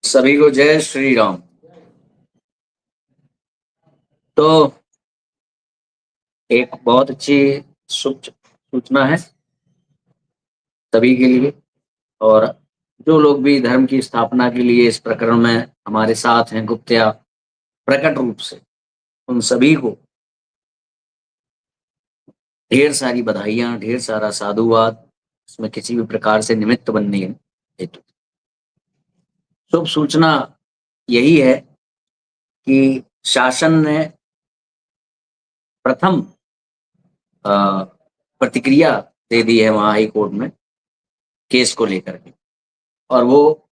सभी को जय श्री राम। तो एक बहुत अच्छी शुभ सूचना है सभी के लिए, और जो लोग भी धर्म की स्थापना के लिए इस प्रकरण में हमारे साथ हैं गुप्त या प्रकट रूप से, उन सभी को ढेर सारी बधाइयाँ, ढेर सारा साधुवाद। इसमें किसी भी प्रकार से निमित्त बनने हेतु शुभ सूचना यही है कि शासन ने प्रथम अ, प्रतिक्रिया दे दी है वहाँ हाई कोर्ट में केस को लेकर के, और वो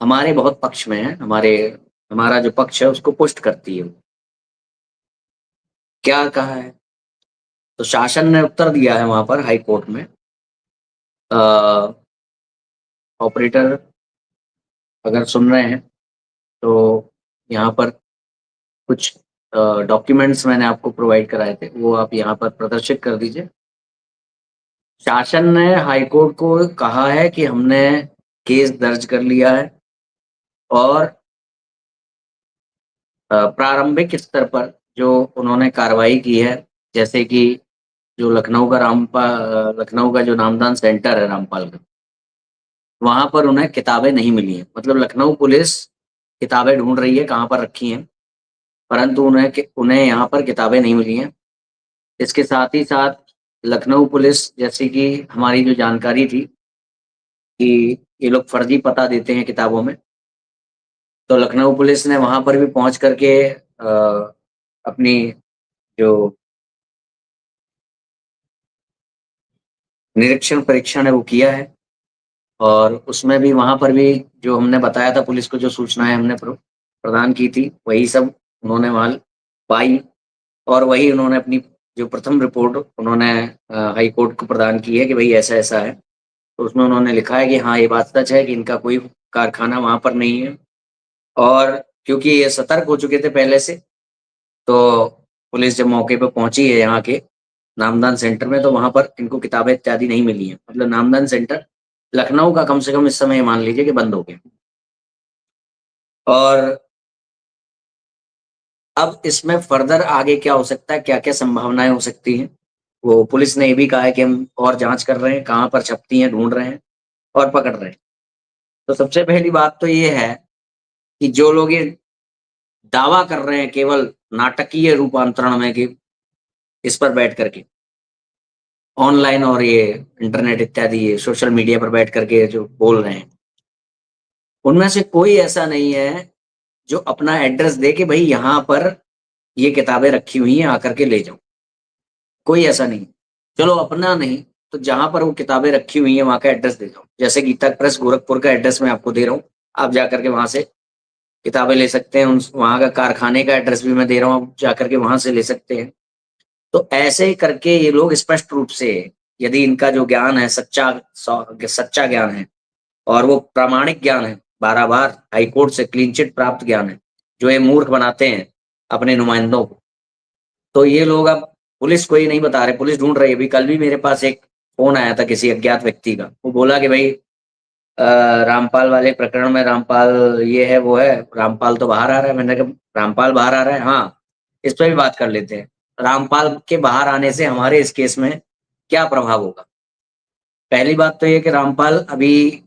हमारे बहुत पक्ष में है। हमारा जो पक्ष है उसको पुष्ट करती है। क्या कहा है? तो शासन ने उत्तर दिया है वहां पर हाई कोर्ट में। ऑपरेटर अगर सुन रहे हैं तो यहाँ पर कुछ डॉक्यूमेंट्स मैंने आपको प्रोवाइड कराए थे, वो आप यहाँ पर प्रदर्शित कर दीजिए। शासन ने हाई कोर्ट को कहा है कि हमने केस दर्ज कर लिया है और प्रारंभिक स्तर पर जो उन्होंने कार्रवाई की है, जैसे कि जो लखनऊ का जो नामदान सेंटर है रामपाल का, वहाँ पर उन्हें किताबें नहीं मिली हैं। मतलब लखनऊ पुलिस किताबें ढूँढ रही है कहाँ पर रखी हैं, परंतु उन्हें यहाँ पर किताबें नहीं मिली हैं। इसके साथ ही साथ लखनऊ पुलिस, जैसे कि हमारी जो जानकारी थी कि ये लोग फर्जी पता देते हैं किताबों में, तो लखनऊ पुलिस ने वहाँ पर भी पहुँच करके अपनी जो निरीक्षण परीक्षण है वो किया है, और उसमें भी वहाँ पर भी जो हमने बताया था पुलिस को, जो सूचनाएँ हमने प्रदान की थी, वही सब उन्होंने वहाँ पाई, और वही उन्होंने अपनी जो प्रथम रिपोर्ट उन्होंने हाई कोर्ट को प्रदान की है कि भई ऐसा-ऐसा है। तो उसमें उन्होंने लिखा है कि हाँ, ये बात सच है कि इनका कोई कारखाना वहाँ पर नहीं है, और क्योंकि ये सतर्क हो चुके थे पहले से, तो पुलिस जब मौके पे पहुँची है यहाँ के नामदान सेंटर में, तो वहाँ पर इनको किताबें इत्यादि नहीं मिली हैं। मतलब नामदान सेंटर लखनऊ का कम से कम इस समय ये मान लीजिए कि बंद हो गया। और अब इसमें फर्दर आगे क्या हो सकता है, क्या-क्या संभावनाएँ हो सकती हैं, वो पुलिस ने ये भी कहा है कि हम और जाँच कर रहे हैं, कहाँ पर छपती हैं, ढूँढ रहे हैं और पकड़ रहे हैं। तो सबसे पहली बात तो ये है कि जो लोग ये दावा कर रहे हैं केवल नाटकीय रूपांतरण में कि इस पर बैठ कर के ऑनलाइन और ये इंटरनेट इत्यादि ये सोशल मीडिया पर बैठ कर के जो बोल रहे हैं, उनमें से कोई ऐसा नहीं है जो अपना एड्रेस दे कि भई यहाँ पर ये किताबें रखी हुई हैं, आकर के ले जाओ। कोई ऐसा नहीं। चलो अपना नहीं, तो जहाँ पर वो किताबें रखी हुई हैं वहाँ का एड्रेस दे दो। जैसे गीता प्रेस गोरखपुर का एड्रेस मैं आपको दे रहा हूँ, आप जाकर के वहाँ से किताबें ले सकते हैं। उन वहाँ का कारखाने का एड्रेस भी मैं दे रहा हूँ, आप जाकर के वहाँ से ले सकते हैं। तो ऐसे ही करके ये लोग स्पष्ट रूप से, यदि इनका जो ज्ञान है सच्चा ज्ञान है और वो प्रामाणिक ज्ञान है, बार-बार हाई कोर्ट से क्लीन चिट प्राप्त ज्ञान है, जो ये मूर्ख बनाते हैं अपने नुमाइंदों को, तो ये लोग अब पुलिस को ही नहीं बता रहे, पुलिस ढूँढ रही है। अभी कल भी मेरे पास एक फ़ोन आया था किसी अज्ञात व्यक्ति का, वो बोला कि भई रामपाल वाले प्रकरण में रामपाल ये है, वो है, रामपाल तो बाहर आ रहा है। मैंने कहा रामपाल बाहर आ रहा है? हाँ, इस पे भी बात कर लेते हैं। रामपाल के बाहर आने से हमारे इस केस में क्या प्रभाव होगा? पहली बात तो ये कि रामपाल अभी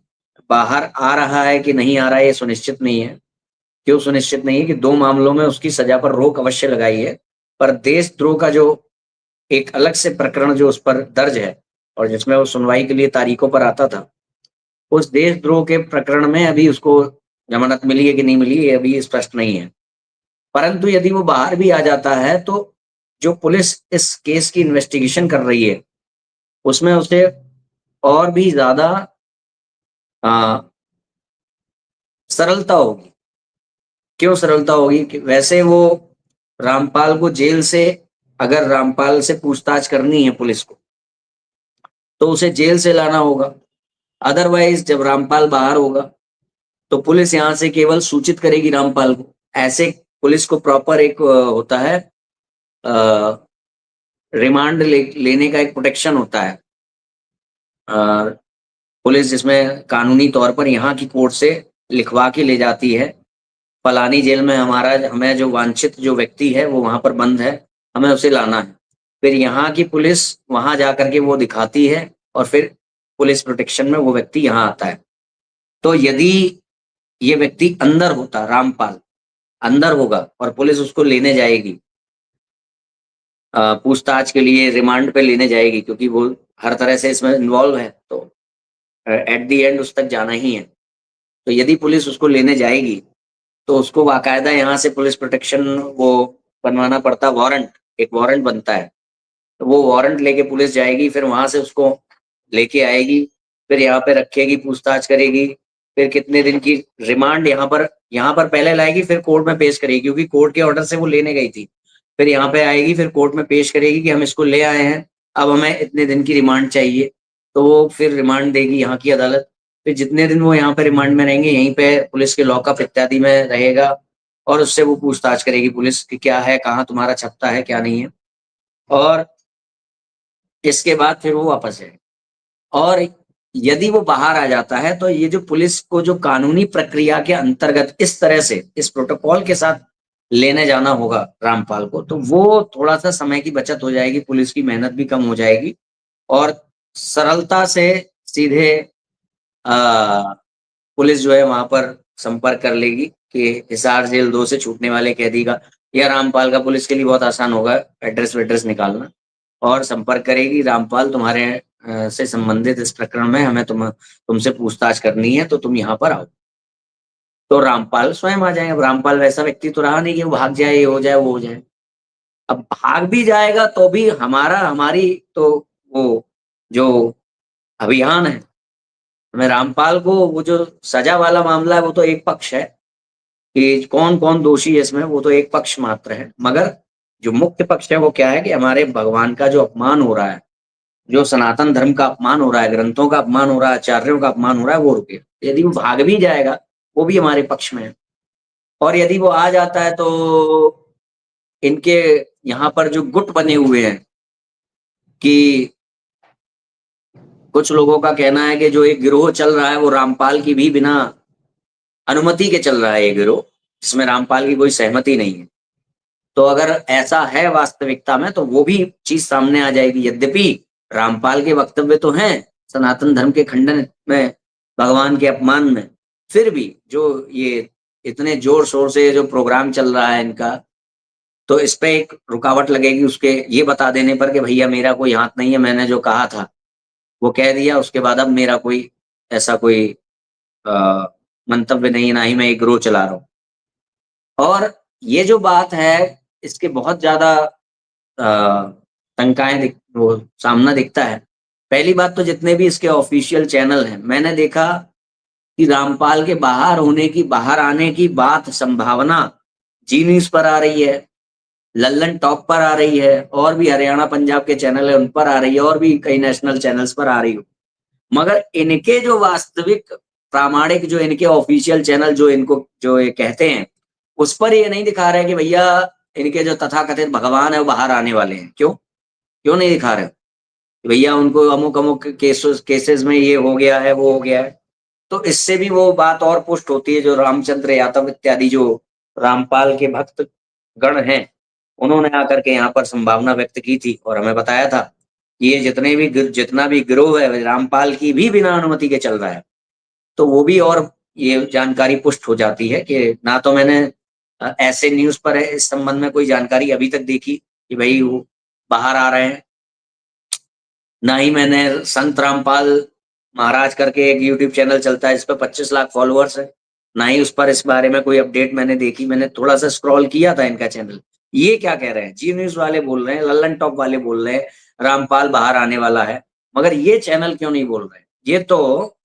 बाहर आ रहा है कि नहीं आ रहा है, ये सुनिश्चित नहीं है। क्यों सुनिश्चित नहीं है? कि 2 मामलों में उसकी सज़ा पर रोक अवश्य लगाई है, पर देशद्रोह का जो एक अलग से प्रकरण जो उस पर दर्ज है और जिसमें वो सुनवाई के लिए तारीखों पर आता था, उस देशद्रोह के प्रकरण में अभी उसको ज़मानत मिली है कि नहीं मिली, ये अभी स्पष्ट नहीं है। परंतु यदि वो बाहर भी आ जाता है, तो जो पुलिस इस केस की इन्वेस्टिगेशन कर रही है, उसमें उसे और भी ज़्यादा अ, सरलता होगी। क्यों सरलता होगी? कि वैसे वो रामपाल को जेल से, अगर रामपाल से पूछताछ करनी है पुलिस को, तो उसे जेल से लाना होगा। अदरवाइज़ जब रामपाल बाहर होगा, तो पुलिस यहाँ से केवल सूचित करेगी रामपाल को। ऐसे पुलिस को प्रॉपर एक होता है अ, रिमांड लेने का एक प्रोटेक्शन होता है। अ, पुलिस जिसमें कानूनी तौर पर यहाँ की कोर्ट से लिखवा के ले जाती है, फलानी जेल में हमें जो वांछित जो व्यक्ति है वो वहां पर बंद है, हमें उसे लाना है। फिर यहाँ की पुलिस वहां जाकर के वो दिखाती है और फिर पुलिस प्रोटेक्शन में वो व्यक्ति यहाँ आता है। तो यदि ये व्यक्ति अंदर होता, रामपाल अंदर होगा और पुलिस उसको लेने जाएगी, पूछताछ के लिए रिमांड पे लेने जाएगी, क्योंकि वो हर तरह से इसमें इन्वॉल्व है, तो एट द एंड उस तक जाना ही है। तो यदि पुलिस उसको लेने जाएगी तो उसको बाकायदा यहाँ से पुलिस प्रोटेक्शन वो बनवाना पड़ता, वारंट, एक वारंट बनता है। तो वो वारंट लेके पुलिस जाएगी, फिर वहां से उसको लेके आएगी, फिर यहाँ पे रखेगी, पूछताछ करेगी, फिर कितने दिन की रिमांड यहाँ पर पहले लाएगी, फिर कोर्ट में पेश करेगी, क्योंकि कोर्ट के ऑर्डर से वो लेने गई थी। फिर यहाँ पे आएगी, फिर कोर्ट में पेश करेगी कि हम इसको ले आए हैं, अब हमें इतने दिन की रिमांड चाहिए। तो वो फिर रिमांड देगी यहाँ की अदालत। फिर जितने दिन वो यहाँ पे रिमांड में रहेंगे, यहीं पे पुलिस के लॉकअप इत्यादि में रहेगा, और उससे वो पूछताछ करेगी पुलिस कि क्या है, कहाँ तुम्हारा छपता है, क्या नहीं है। और इसके बाद फिर वो वापस जाए। और यदि वो बाहर आ जाता है तो ये जो पुलिस को जो कानूनी प्रक्रिया के अंतर्गत इस तरह से इस प्रोटोकॉल के साथ लेने जाना होगा रामपाल को, तो वो थोड़ा सा समय की बचत हो जाएगी, पुलिस की मेहनत भी कम हो जाएगी, और सरलता से सीधे पुलिस जो है वहां पर संपर्क कर लेगी कि हिसार जेल 2 से छूटने वाले कैदी का या रामपाल का पुलिस के लिए बहुत आसान होगा एड्रेस वेड्रेस निकालना, और संपर्क करेगी, रामपाल तुम्हारे से संबंधित इस प्रकरण में हमें तुमसे पूछताछ करनी है, तो तुम यहाँ पर आओ। तो रामपाल स्वयं आ जाएंगे। अब रामपाल वैसा व्यक्ति तो रहा नहीं कि वो भाग जाए, ये हो जाए, वो हो जाए। अब भाग भी जाएगा तो भी हमारी तो वो जो अभियान है, हमें रामपाल को वो जो सजा वाला मामला है वो तो एक पक्ष है कि कौन कौन दोषी है इसमें, वो तो एक पक्ष मात्र है, मगर जो मुख्य पक्ष है वो क्या है कि हमारे भगवान का जो अपमान हो रहा है, जो सनातन धर्म का अपमान हो रहा है, ग्रंथों का अपमान हो रहा है, आचार्यों का अपमान हो रहा है, वो रुके। यदि वो भाग भी जाएगा वो भी हमारे पक्ष में है। और यदि वो आ जाता है तो इनके यहाँ पर जो गुट बने हुए हैं कि कुछ लोगों का कहना है कि जो एक गिरोह चल रहा है वो रामपाल की भी बिना अनुमति के चल रहा है, ये गिरोह जिसमें रामपाल की कोई सहमति नहीं है। तो अगर ऐसा है वास्तविकता में तो वो भी चीज सामने आ जाएगी। यद्यपि रामपाल के वक्तव्य तो हैं सनातन धर्म के खंडन में, भगवान के अपमान में, फिर भी जो ये इतने जोर शोर से जो प्रोग्राम चल रहा है इनका, तो इस पे एक रुकावट लगेगी उसके ये बता देने पर कि भैया मेरा कोई हाथ नहीं है, मैंने जो कहा था वो कह दिया, उसके बाद अब मेरा कोई ऐसा कोई अ, मंतव्य नहीं, ना ही मैं एक गिरोह चला रहा हूँ। और ये जो बात है इसके बहुत ज्यादा शंकाएं वो सामना दिखता है। पहली बात तो जितने भी इसके ऑफिशियल चैनल हैं, मैंने देखा कि रामपाल के बाहर आने की बात संभावना जी न्यूज पर आ रही है, लल्लन टॉप पर आ रही है, और भी हरियाणा पंजाब के चैनल है उन पर आ रही है, और भी कई नेशनल चैनल्स पर आ रही हो। मगर इनके जो वास्तविक प्रामाणिक जो इनके ऑफिशियल चैनल जो इनको जो ये कहते हैं, उस पर ये नहीं दिखा रहे कि भैया इनके जो तथाकथित भगवान है वो बाहर आने वाले हैं। क्यों क्यों नहीं दिखा रहे कि भैया उनको अमुक अमुक केसेस में ये हो गया है, वो हो गया है। तो इससे भी वो बात और पुष्ट होती है, जो रामचंद्र यादव इत्यादि जो रामपाल के भक्त गण हैं, उन्होंने आकर के यहाँ पर संभावना व्यक्त की थी और हमें बताया था कि ये जितना भी गिरोह है रामपाल की भी बिना अनुमति के चल रहा है। तो वो भी और ये जानकारी पुष्ट हो जाती है कि ना तो मैंने ऐसे न्यूज पर है इस संबंध में कोई जानकारी अभी तक देखी कि भाई वो बाहर आ रहे हैं, ना ही मैंने संत रामपाल महाराज करके एक यूट्यूब चैनल चलता है जिस पर 25 लाख फॉलोअर्स है, ना ही उस पर इस बारे में कोई अपडेट मैंने देखी। मैंने थोड़ा सा स्क्रॉल किया था इनका चैनल, ये क्या कह रहे हैं, जी न्यूज वाले बोल रहे हैं, लल्लन टॉप वाले बोल रहे हैं रामपाल बाहर आने वाला है, मगर ये चैनल क्यों नहीं बोल रहे? ये तो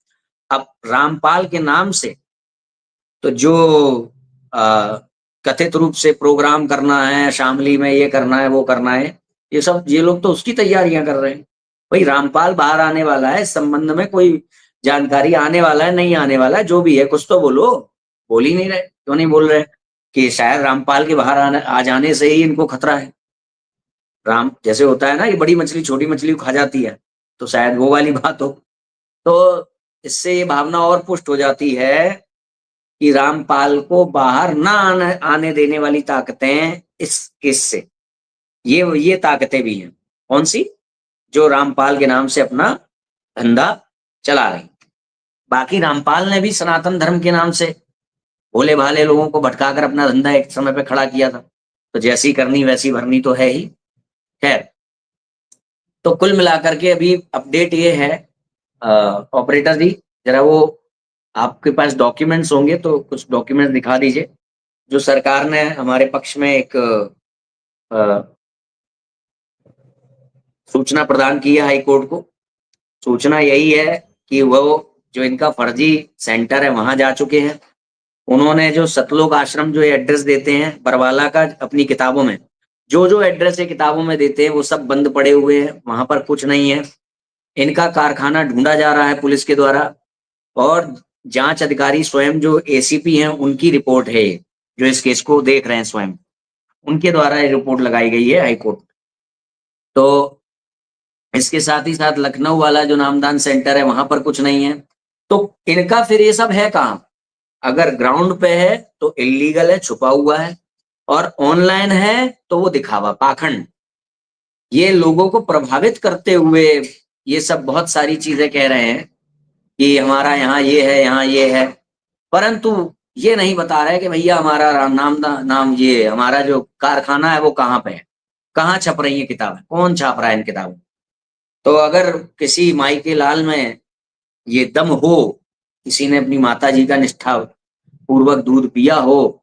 अब रामपाल के नाम से तो जो कथित रूप से प्रोग्राम करना है, शामली में ये करना है, वो करना है, ये लोग तो उसकी तैयारियां कर रहे हैं। भाई रामपाल बाहर आने वाला है, इस संबंध में कोई जानकारी आने वाला है, नहीं आने वाला है, जो भी है कुछ तो बोलो। बोल ही नहीं रहे, क्यों नहीं बोल रहे कि शायद रामपाल के बाहर आ जाने से ही इनको खतरा है। राम जैसे होता है ना कि बड़ी मछली छोटी मछली को खा जाती है, तो शायद वो वाली बात हो। तो इससे ये भावना और पुष्ट हो जाती है कि रामपाल को बाहर ना आने देने वाली ताकतें इस केस से, ये ताकतें भी हैं। कौन सी? जो रामपाल के नाम से अपना धंधा चला रही। बाकी रामपाल ने भी सनातन धर्म के नाम से भोले भाले लोगों को भटकाकर अपना धंधा एक समय पे खड़ा किया था, तो जैसी करनी वैसी भरनी तो है ही। खैर, तो कुल मिलाकर के अभी अपडेट ये है, ऑपरेटर जी जरा वो आपके पास डॉक्यूमेंट्स होंगे तो कुछ डॉक्यूमेंट्स दिखा दीजिए, जो सरकार ने हमारे पक्ष में एक सूचना प्रदान की है हाई कोर्ट को। सूचना यही है कि वो जो इनका फर्जी सेंटर है वहां जा चुके हैं। उन्होंने जो सतलोक आश्रम जो एड्रेस देते हैं बरवाला का अपनी किताबों में, जो जो एड्रेस है किताबों में देते हैं वो सब बंद पड़े हुए हैं, वहां पर कुछ नहीं है। इनका कारखाना ढूंढा जा रहा है पुलिस के द्वारा, और जांच अधिकारी स्वयं जो एसीपी हैं उनकी रिपोर्ट है ये, जो इस केस को देख रहे हैं स्वयं, उनके द्वारा ये रिपोर्ट लगाई गई है हाईकोर्ट। तो इसके साथ ही साथ लखनऊ वाला जो नामदान सेंटर है वहां पर कुछ नहीं है। तो इनका फिर ये सब है कहाँ? अगर ग्राउंड पे है तो इलीगल है, छुपा हुआ है, और ऑनलाइन है तो वो दिखावा, पाखंड। ये लोगों को प्रभावित करते हुए ये सब बहुत सारी चीजें कह रहे हैं कि हमारा यहाँ ये है, यहाँ ये है, परंतु ये नहीं बता रहे कि भैया हमारा नाम ये हमारा जो कारखाना है वो कहाँ पे है, कहाँ छप रही है किताबें, कौन छाप रहा है इन किताबों। तो अगर किसी माई के लाल में ये दम हो, किसी ने अपनी माता जी का निष्ठा पूर्वक दूध पिया हो,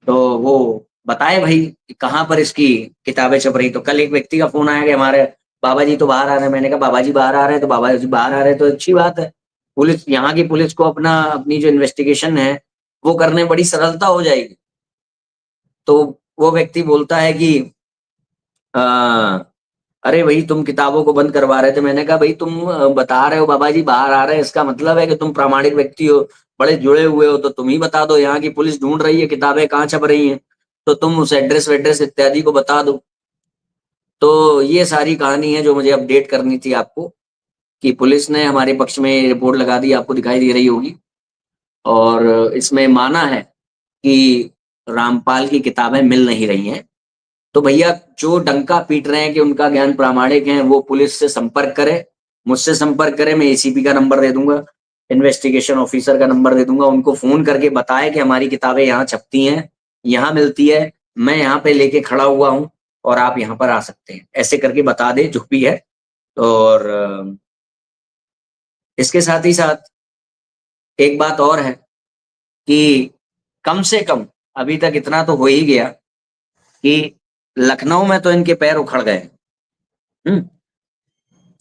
तो वो बताए भाई कि कहाँ पर इसकी किताबें छप रही। तो कल एक व्यक्ति का फोन आया कि हमारे बाबा जी तो बाहर आ रहे हैं। मैंने कहा बाबा जी बाहर आ रहे हैं तो बाबा जी बाहर आ रहे हैं तो अच्छी बात है। पुलिस, यहाँ की पुलिस को अपनी जो इन्वेस्टिगेशन है वो करने में बड़ी सरलता हो जाएगी। तो वो व्यक्ति बोलता है कि अरे भाई तुम किताबों को बंद करवा रहे थे। मैंने कहा भाई तुम बता रहे हो बाबा जी बाहर आ रहे हैं, इसका मतलब है कि तुम प्रामाणिक व्यक्ति हो, बड़े जुड़े हुए हो, तो तुम ही बता दो यहाँ की पुलिस ढूंढ रही है किताबें कहाँ छप रही हैं, तो तुम उस एड्रेस वेड्रेस इत्यादि को बता दो। तो ये सारी कहानी है जो मुझे अपडेट करनी थी आपको, कि पुलिस ने हमारे पक्ष में रिपोर्ट लगा दी, आपको दिखाई दे रही होगी, और इसमें माना है कि रामपाल की किताबें मिल नहीं रही हैं। तो भैया जो डंका पीट रहे हैं कि उनका ज्ञान प्रामाणिक है वो पुलिस से संपर्क करे, मुझसे संपर्क करे, मैं एसीपी का नंबर दे दूंगा, इन्वेस्टिगेशन ऑफिसर का नंबर दे दूंगा, उनको फोन करके बताए कि हमारी किताबें यहाँ छपती हैं, यहाँ मिलती है, मैं यहाँ पे लेके खड़ा हुआ हूँ और आप यहाँ पर आ सकते हैं, ऐसे करके बता दे जो भी है। और इसके साथ ही साथ एक बात और है कि कम से कम अभी तक इतना तो हो ही गया कि लखनऊ में तो इनके पैर उखड़ गए।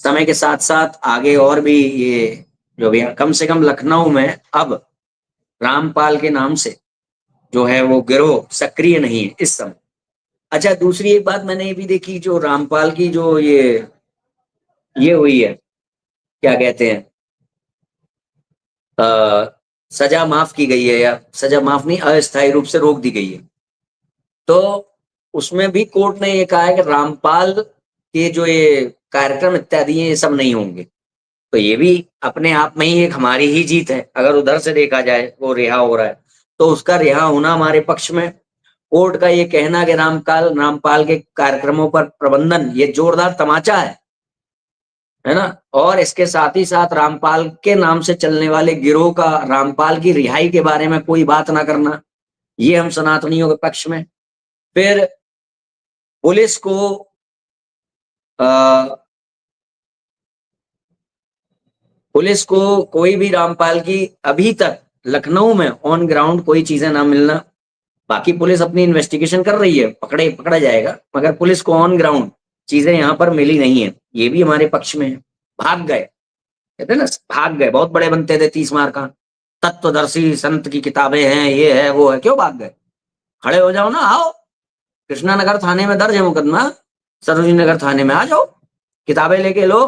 समय के साथ साथ आगे और भी ये जो भी, कम से कम लखनऊ में अब रामपाल के नाम से जो है वो गिरोह सक्रिय नहीं है इस समय। अच्छा, दूसरी एक बात मैंने ये भी देखी, जो रामपाल की जो ये हुई है, क्या कहते हैं, सजा माफ की गई है, या सजा माफ नहीं, अस्थायी रूप से रोक दी गई है। तो उसमें भी कोर्ट ने ये कहा है कि रामपाल के जो ये कार्यक्रम इत्यादि हैं ये सब नहीं होंगे। तो ये भी अपने आप में ही एक हमारी ही जीत है। अगर उधर से देखा जाए वो रिहा हो रहा है तो उसका रिहा होना हमारे पक्ष में। कोर्ट का ये कहना कि रामपाल के कार्यक्रमों पर प्रबंधन, ये जोरदार तमाचा है ना। और इसके साथ ही साथ रामपाल के नाम से चलने वाले गिरोह का रामपाल की रिहाई के बारे में कोई बात ना करना, ये हम सनातनियों के पक्ष में। फिर पुलिस को पुलिस को कोई भी रामपाल की अभी तक लखनऊ में ऑन ग्राउंड कोई चीजें ना मिलना। बाकी पुलिस अपनी इन्वेस्टिगेशन कर रही है, पकड़ा जाएगा, मगर पुलिस को ऑन ग्राउंड चीजें यहाँ पर मिली नहीं है, ये भी हमारे पक्ष में है। भाग गए, कहते हैं ना, भाग गए, बहुत बड़े बनते थे 30 मार का, तत्वदर्शी संत की किताबें हैं, ये है वो है, क्यों भाग गए? खड़े हो जाओ ना, आओ, कृष्णा नगर थाने में दर्ज है मुकदमा, सरोजिनी नगर थाने में आ जाओ, किताबें लेके लो,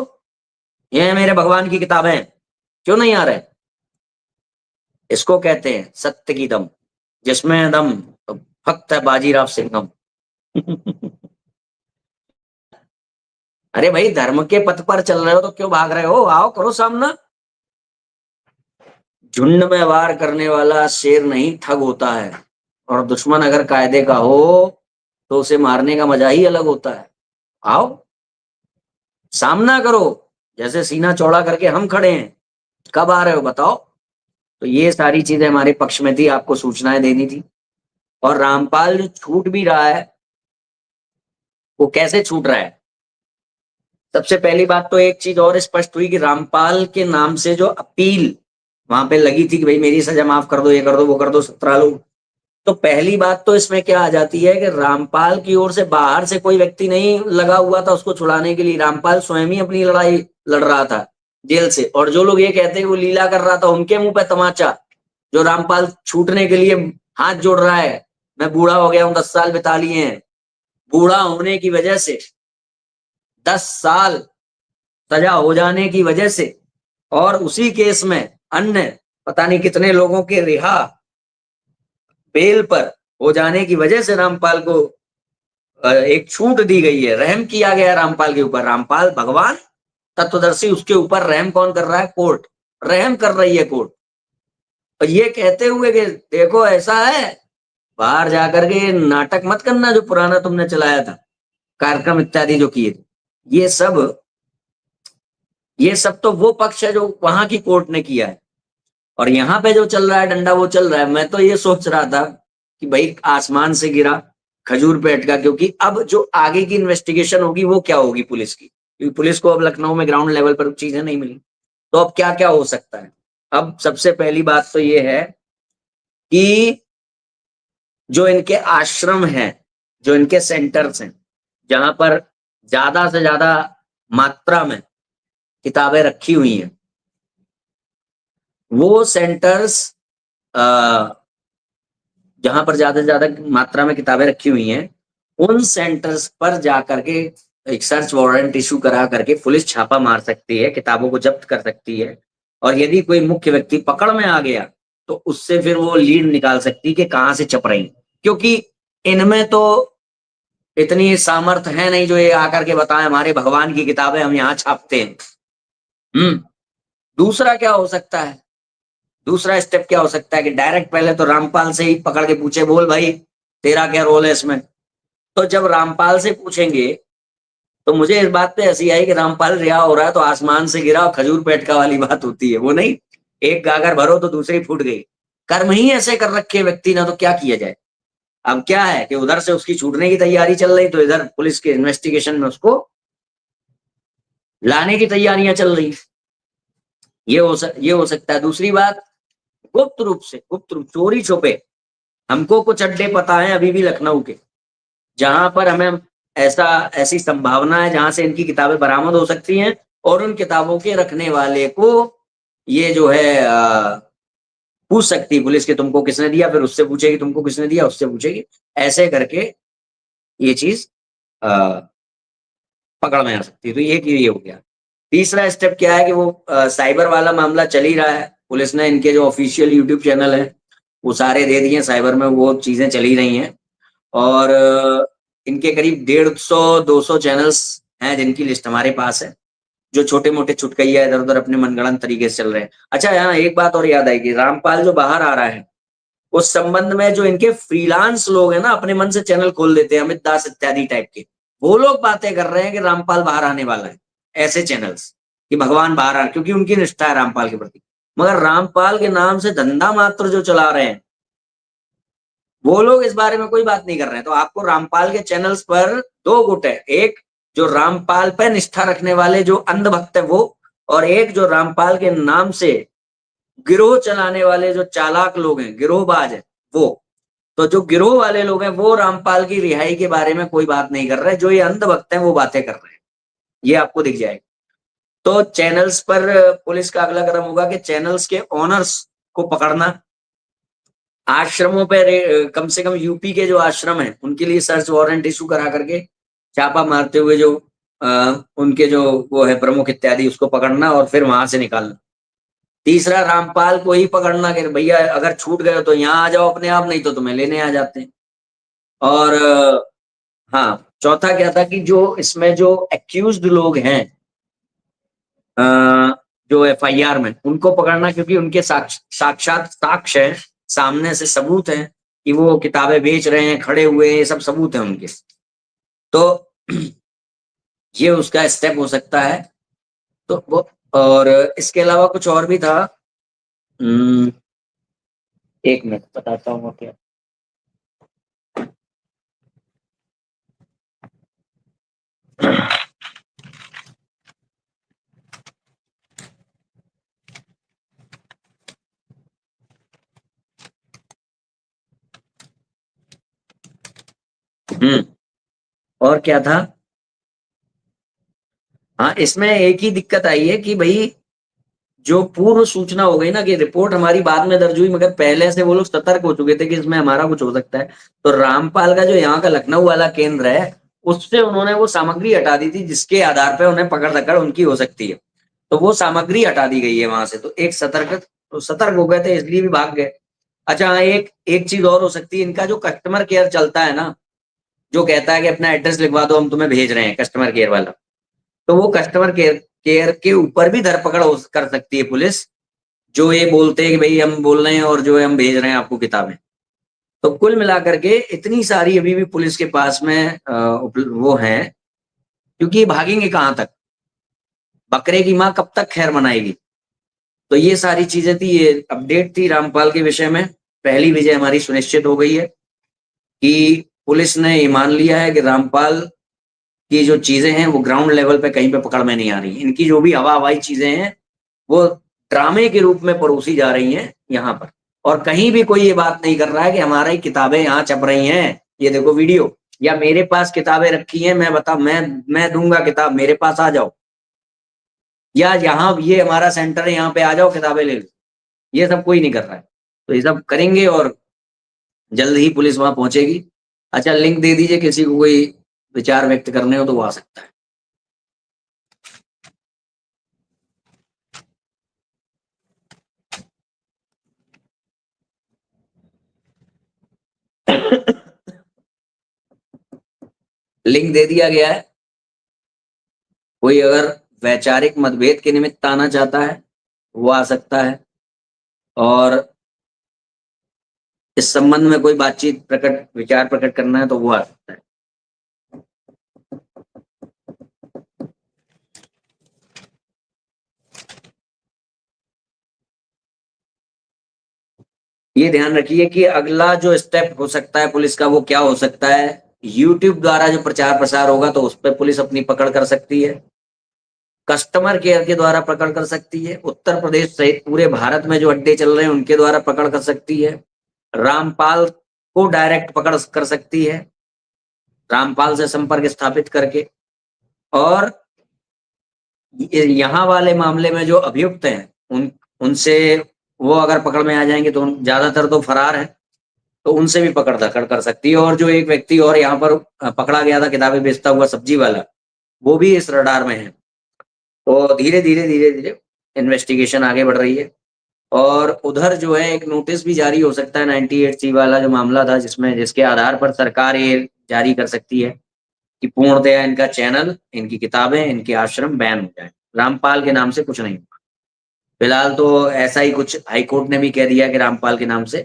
ये मेरे भगवान की किताबें, क्यों नहीं आ रहे? इसको कहते हैं सत्य की दम, जिसमें दम फक्त है बाजीराव सिंघम। अरे भाई धर्म के पथ पर चल रहे हो तो क्यों भाग रहे हो? आओ, करो सामना। झुंड में वार करने वाला शेर नहीं ठग होता है, और दुश्मन अगर कायदे का हो तो उसे मारने का मजा ही अलग होता है। आओ, सामना करो, जैसे सीना चौड़ा करके हम खड़े हैं। कब आ रहे हो बताओ। तो ये सारी चीजें हमारे पक्ष में थी, आपको सूचनाएं देनी थी। और रामपाल जो छूट भी रहा है, वो कैसे छूट रहा है। सबसे पहली बात तो एक चीज और स्पष्ट हुई कि रामपाल के नाम से जो अपील वहां पे लगी थी कि भाई मेरी सजा माफ कर दो, ये कर दो, वो कर दो, 17 लोग। तो पहली बात तो इसमें क्या आ जाती है कि रामपाल की ओर से बाहर से कोई व्यक्ति नहीं लगा हुआ था उसको छुड़ाने के लिए। रामपाल स्वयं ही अपनी लड़ाई लड़ रहा था जेल से। और जो लोग ये कहते हैं वो लीला कर रहा था, उनके मुंह पे तमाचा। जो रामपाल छूटने के लिए हाथ जोड़ रहा है, मैं बूढ़ा हो गया हूं, 10 साल बिता लिए हैं। बूढ़ा होने की वजह से, 10 साल सजा हो जाने की वजह से, और उसी केस में अन्य पता नहीं कितने लोगों के रिहा बेल पर हो जाने की वजह से रामपाल को एक छूट दी गई है, रहम किया गया रामपाल के ऊपर। रामपाल भगवान तत्वदर्शी, उसके ऊपर रहम कौन कर रहा है? कोर्ट रहम कर रही है, कोर्ट। और ये कहते हुए कि देखो ऐसा है, बाहर जाकर के नाटक मत करना जो पुराना तुमने चलाया था, कार्यक्रम इत्यादि जो किए थे। ये सब ये सब तो वो पक्ष है जो वहां की कोर्ट ने किया है। और यहाँ पे जो चल रहा है डंडा, वो चल रहा है। मैं तो ये सोच रहा था कि भाई आसमान से गिरा खजूर पे अटका, क्योंकि अब जो आगे की इन्वेस्टिगेशन होगी वो क्या होगी पुलिस की, क्योंकि पुलिस को अब लखनऊ में ग्राउंड लेवल पर चीजें नहीं मिली। तो अब क्या क्या हो सकता है। अब सबसे पहली बात तो ये है कि जो इनके आश्रम हैं, जो इनके सेंटर्स हैं, जहां पर ज्यादा से ज्यादा मात्रा में किताबें रखी हुई हैं, वो सेंटर्स जहां पर ज्यादा से ज्यादा मात्रा में किताबें रखी हुई हैं, उन सेंटर्स पर जाकर के एक सर्च वारंट इशू करा करके पुलिस छापा मार सकती है, किताबों को जब्त कर सकती है। और यदि कोई मुख्य व्यक्ति पकड़ में आ गया तो उससे फिर वो लीड निकाल सकती है कि कहां से छप रही। क्योंकि इनमें तो इतनी सामर्थ्य है नहीं जो ये आकर के बताएं हमारे भगवान की किताबें हम यहाँ छापते हैं। दूसरा क्या हो सकता है, दूसरा स्टेप क्या हो सकता है कि डायरेक्ट पहले तो रामपाल से ही पकड़ के पूछे, बोल भाई तेरा क्या रोल है इसमें। तो जब रामपाल से पूछेंगे तो मुझे इस बात पे हंसी आई कि रामपाल रिहा हो रहा है तो आसमान से गिरा और खजूर पेटका वाली बात होती है, वो नहीं। एक गागर भरो तो दूसरी फूट गई। कर्म ही ऐसे कर रखे व्यक्ति ना, तो क्या किया जाए। अब क्या है कि उधर से उसकी छूटने की तैयारी चल रही, तो इधर पुलिस के इन्वेस्टिगेशन में उसको लाने की तैयारियां चल रही। ये हो सकता है। दूसरी बात, गुप्त रूप से, गुप्त रूप, चोरी छुपे हमको कुछ अड्डे पता है अभी भी लखनऊ के, जहां पर हमें ऐसी संभावना है जहां से इनकी किताबें बरामद हो सकती हैं। और उन किताबों के रखने वाले को ये जो है पूछ सकती है पुलिस कि तुमको किसने दिया, फिर उससे पूछेगी तुमको किसने दिया, उससे पूछेगी, ऐसे करके ये चीज पकड़ में आ सकती है। तो ये हो गया। तीसरा स्टेप क्या है कि वो साइबर वाला मामला चल ही रहा है। पुलिस ने इनके जो ऑफिशियल यूट्यूब चैनल है वो सारे दे दिए साइबर में, वो चीजें चली रही हैं। और इनके करीब 150-200 चैनल्स हैं जिनकी लिस्ट हमारे पास है, जो छोटे मोटे चुटकैया इधर उधर अपने मनगढ़ंत तरीके से चल रहे हैं। अच्छा, यहाँ एक बात और याद आएगी, रामपाल जो बाहर आ रहा है उस संबंध में जो इनके फ्रीलांस लोग हैं ना, अपने मन से चैनल खोल देते हैं, अमित दास इत्यादि टाइप के, वो लोग बातें कर रहे हैं कि रामपाल बाहर आने वाला है। ऐसे चैनल्स कि भगवान बाहर आ, क्योंकि उनकी निष्ठा है रामपाल के प्रति। मगर रामपाल के नाम से धंधा मात्र जो चला रहे हैं वो लोग इस बारे में कोई बात नहीं कर रहे हैं। तो आपको रामपाल के चैनल्स पर दो गुट है, एक जो रामपाल पे निष्ठा रखने वाले जो अंध भक्त है वो, और एक जो रामपाल के नाम से गिरोह चलाने वाले जो चालाक लोग हैं, गिरोहबाज है वो। तो जो गिरोह वाले लोग हैं वो रामपाल की रिहाई के बारे में कोई बात नहीं कर रहे, जो ये अंध भक्त हैं वो बातें कर रहे हैं। ये आपको दिख जाएगा। तो चैनल्स पर पुलिस का अगला कदम होगा कि चैनल्स के ओनर्स को पकड़ना, आश्रमों पर कम से कम यूपी के जो आश्रम हैं उनके लिए सर्च वारंट इशू करा करके छापा मारते हुए जो उनके जो वो है प्रमुख इत्यादि, उसको पकड़ना और फिर वहां से निकालना। तीसरा, रामपाल को ही पकड़ना कि भैया अगर छूट गए तो यहाँ आ जाओ अपने आप, नहीं तो तुम्हें लेने आ जाते हैं। और हाँ, चौथा क्या था कि जो इसमें जो एक्यूज्ड लोग हैं, जो एफआईआर में, उनको पकड़ना, क्योंकि उनके साक्षात साक्ष्य हैं, सामने से सबूत हैं कि वो किताबें बेच रहे हैं, खड़े हुए हैं, ये सब सबूत है उनके। तो ये उसका स्टेप हो सकता है। तो वो, और इसके अलावा कुछ और भी था। एक मिनट बताता हूँ क्या। और क्या था? हाँ, इसमें एक ही दिक्कत आई है कि भाई जो पूर्व सूचना हो गई ना, कि रिपोर्ट हमारी बाद में दर्ज हुई, मगर पहले से वो लोग सतर्क हो चुके थे कि इसमें हमारा कुछ हो सकता है। तो रामपाल का जो यहाँ का लखनऊ वाला केंद्र है, उससे उन्होंने वो सामग्री हटा दी थी जिसके आधार पर उन्हें पकड़ दकड़ उनकी हो सकती है। तो वो सामग्री हटा दी गई है वहां से। तो एक सतर्क हो गए थे, इसलिए भी भाग गए। अच्छा हाँ, एक एक चीज और हो सकती है, इनका जो कस्टमर केयर चलता है ना, जो कहता है कि अपना एड्रेस लिखवा दो, हम तुम्हें भेज रहे हैं, कस्टमर केयर वाला। तो वो कस्टमर केयर के ऊपर भी धरपकड़ कर सकती है पुलिस, जो ये बोलते हैं कि भाई हम बोल रहे हैं और जो है हम भेज रहे हैं आपको किताबें। तो कुल मिलाकर के इतनी सारी अभी भी पुलिस के पास में वो हैं, क्योंकि भागेंगे कहाँ तक? बकरे की माँ कब तक खैर मनाएगी? तो ये सारी चीजें थी, ये अपडेट थी रामपाल के विषय में। पहली विजय हमारी सुनिश्चित हो गई है कि पुलिस ने ये मान लिया है कि रामपाल की जो चीजें हैं वो ग्राउंड लेवल पे कहीं पे पकड़ में नहीं आ रही। इनकी जो भी हवा हवाई चीजें हैं वो ड्रामे के रूप में परोसी जा रही हैं यहाँ पर। और कहीं भी कोई ये बात नहीं कर रहा है कि हमारी किताबें यहाँ छप रही हैं, ये देखो वीडियो, या मेरे पास किताबें रखी हैं, मैं दूंगा किताब, मेरे पास आ जाओ, या यहाँ ये हमारा सेंटर है, यहाँ पे आ जाओ किताबें ले लो। ये सब कोई नहीं कर रहा है। तो ये सब करेंगे और जल्द ही पुलिस वहां पहुंचेगी। अच्छा, लिंक दे दीजिए, किसी को कोई विचार व्यक्त करने हो तो वो आ सकता है। लिंक दे दिया गया है। कोई अगर वैचारिक मतभेद के निमित्त आना चाहता है वो आ सकता है, और इस संबंध में कोई विचार प्रकट करना है तो वो आ सकता है। ये ध्यान रखिए कि अगला जो स्टेप हो सकता है पुलिस का, वो क्या हो सकता है। यूट्यूब द्वारा जो प्रचार प्रसार होगा तो उस पर पुलिस अपनी पकड़ कर सकती है। कस्टमर केयर के द्वारा पकड़ कर सकती है। उत्तर प्रदेश सहित पूरे भारत में जो अड्डे चल रहे हैं उनके द्वारा पकड़ कर सकती है। रामपाल को डायरेक्ट पकड़ कर सकती है, रामपाल से संपर्क स्थापित करके। और यहाँ वाले मामले में जो अभियुक्त हैं उनसे वो अगर पकड़ में आ जाएंगे तो ज्यादातर तो फरार हैं, तो उनसे भी पकड़ धकड़ कर सकती है। और जो एक व्यक्ति और यहाँ पर पकड़ा गया था किताबें बेचता हुआ सब्जी वाला, वो भी इस रडार में है। तो धीरे धीरे धीरे धीरे इन्वेस्टिगेशन आगे बढ़ रही है। और उधर जो है एक नोटिस भी जारी हो सकता है, 98C वाला जो मामला था, जिसके आधार पर सरकार ये जारी कर सकती है कि पूर्णतया इनका चैनल, इनकी किताबें, इनके आश्रम बैन हो जाए। रामपाल के नाम से कुछ नहीं। फिलहाल तो ऐसा ही कुछ हाईकोर्ट ने भी कह दिया कि रामपाल के नाम से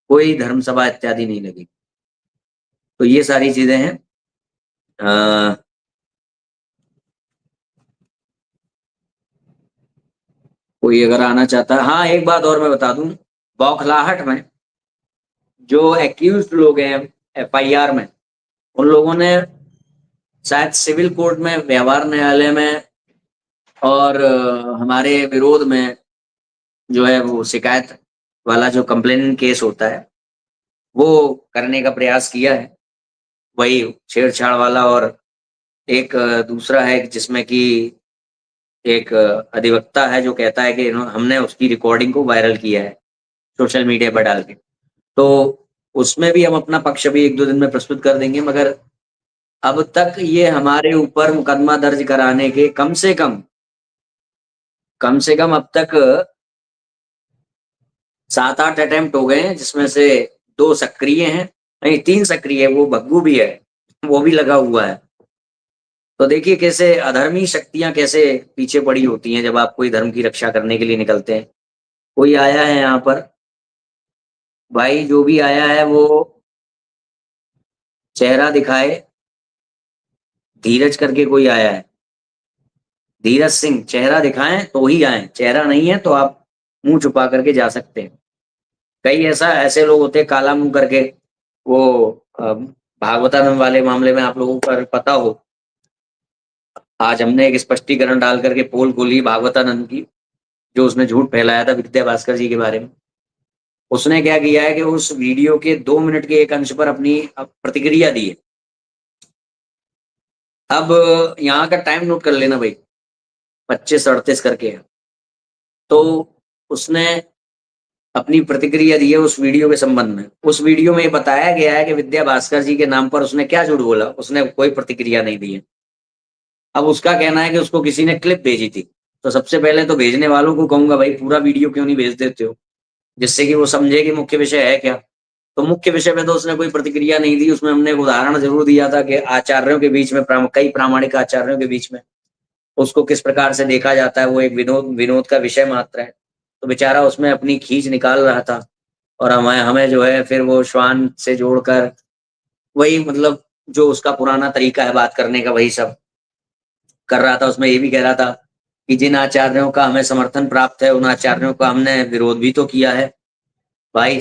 कोई धर्म सभा इत्यादि नहीं लगी। तो ये सारी चीजें हैं। कोई अगर आना चाहता है, हाँ एक बात और मैं बता दूं, बौखलाहट में जो एक्यूज लोग हैं एफआईआर में, उन लोगों ने शायद सिविल कोर्ट में, व्यवहार न्यायालय में और हमारे विरोध में जो है वो शिकायत वाला जो कंप्लेन केस होता है वो करने का प्रयास किया है। वही छेड़छाड़ वाला, और एक दूसरा है जिसमें कि एक अधिवक्ता है जो कहता है कि हमने उसकी रिकॉर्डिंग को वायरल किया है सोशल मीडिया पर डाल के। तो उसमें भी हम अपना पक्ष भी 1-2 दिन में प्रस्तुत कर देंगे। मगर अब तक ये हमारे ऊपर मुकदमा दर्ज कराने के कम से कम अब तक 7-8 अटेम्प्ट हो गए हैं, जिसमें से 2 सक्रिय हैं, नहीं 3 सक्रिय है, वो भग्गू भी है, वो भी लगा हुआ है। तो देखिए कैसे अधर्मी शक्तियां कैसे पीछे पड़ी होती हैं जब आप कोई धर्म की रक्षा करने के लिए निकलते हैं। कोई आया है यहाँ पर, भाई जो भी आया है वो चेहरा दिखाए। धीरज करके कोई आया है, धीरज सिंह, चेहरा दिखाएं तो ही आए, चेहरा नहीं है तो आप मुंह छुपा करके जा सकते हैं। कई ऐसे लोग होते हैं काला मुंह करके, वो भागवतानंद वाले मामले में आप लोगों को पता हो, आज हमने एक स्पष्टीकरण डाल करके पोल खोली भागवतानंद की, जो उसने झूठ फैलाया था विद्या भास्कर जी के बारे में। उसने क्या किया है कि उस वीडियो के 2 मिनट के एक अंश पर अपनी प्रतिक्रिया दी है। अब यहाँ का टाइम नोट कर लेना भाई, 25:38 करके है। तो उसने अपनी प्रतिक्रिया दी है उस वीडियो के संबंध में। उस वीडियो में ये बताया गया है कि विद्या भास्कर जी के नाम पर उसने क्या झूठ बोला, उसने कोई प्रतिक्रिया नहीं दी है। अब उसका कहना है कि उसको किसी ने क्लिप भेजी थी। तो सबसे पहले तो भेजने वालों को कहूंगा भाई पूरा वीडियो क्यों नहीं भेज देते हो, जिससे कि वो समझे कि मुख्य विषय है क्या। तो मुख्य विषय पे तो उसने कोई प्रतिक्रिया नहीं दी। उसमें हमने एक उदाहरण जरूर दिया था कि आचार्यों के बीच में, कई प्रामाणिक आचार्यों के बीच में उसको किस प्रकार से देखा जाता है, वो एक विनोद विनोद का विषय मात्र है। तो बेचारा उसमें अपनी खींच निकाल रहा था और हमें हमें जो है फिर वो श्वान से जोड़कर वही, मतलब जो उसका पुराना तरीका है बात करने का, वही सब कर रहा था। उसमें ये भी कह रहा था कि जिन आचार्यों का हमें समर्थन प्राप्त है उन आचार्यों का हमने विरोध भी तो किया है। भाई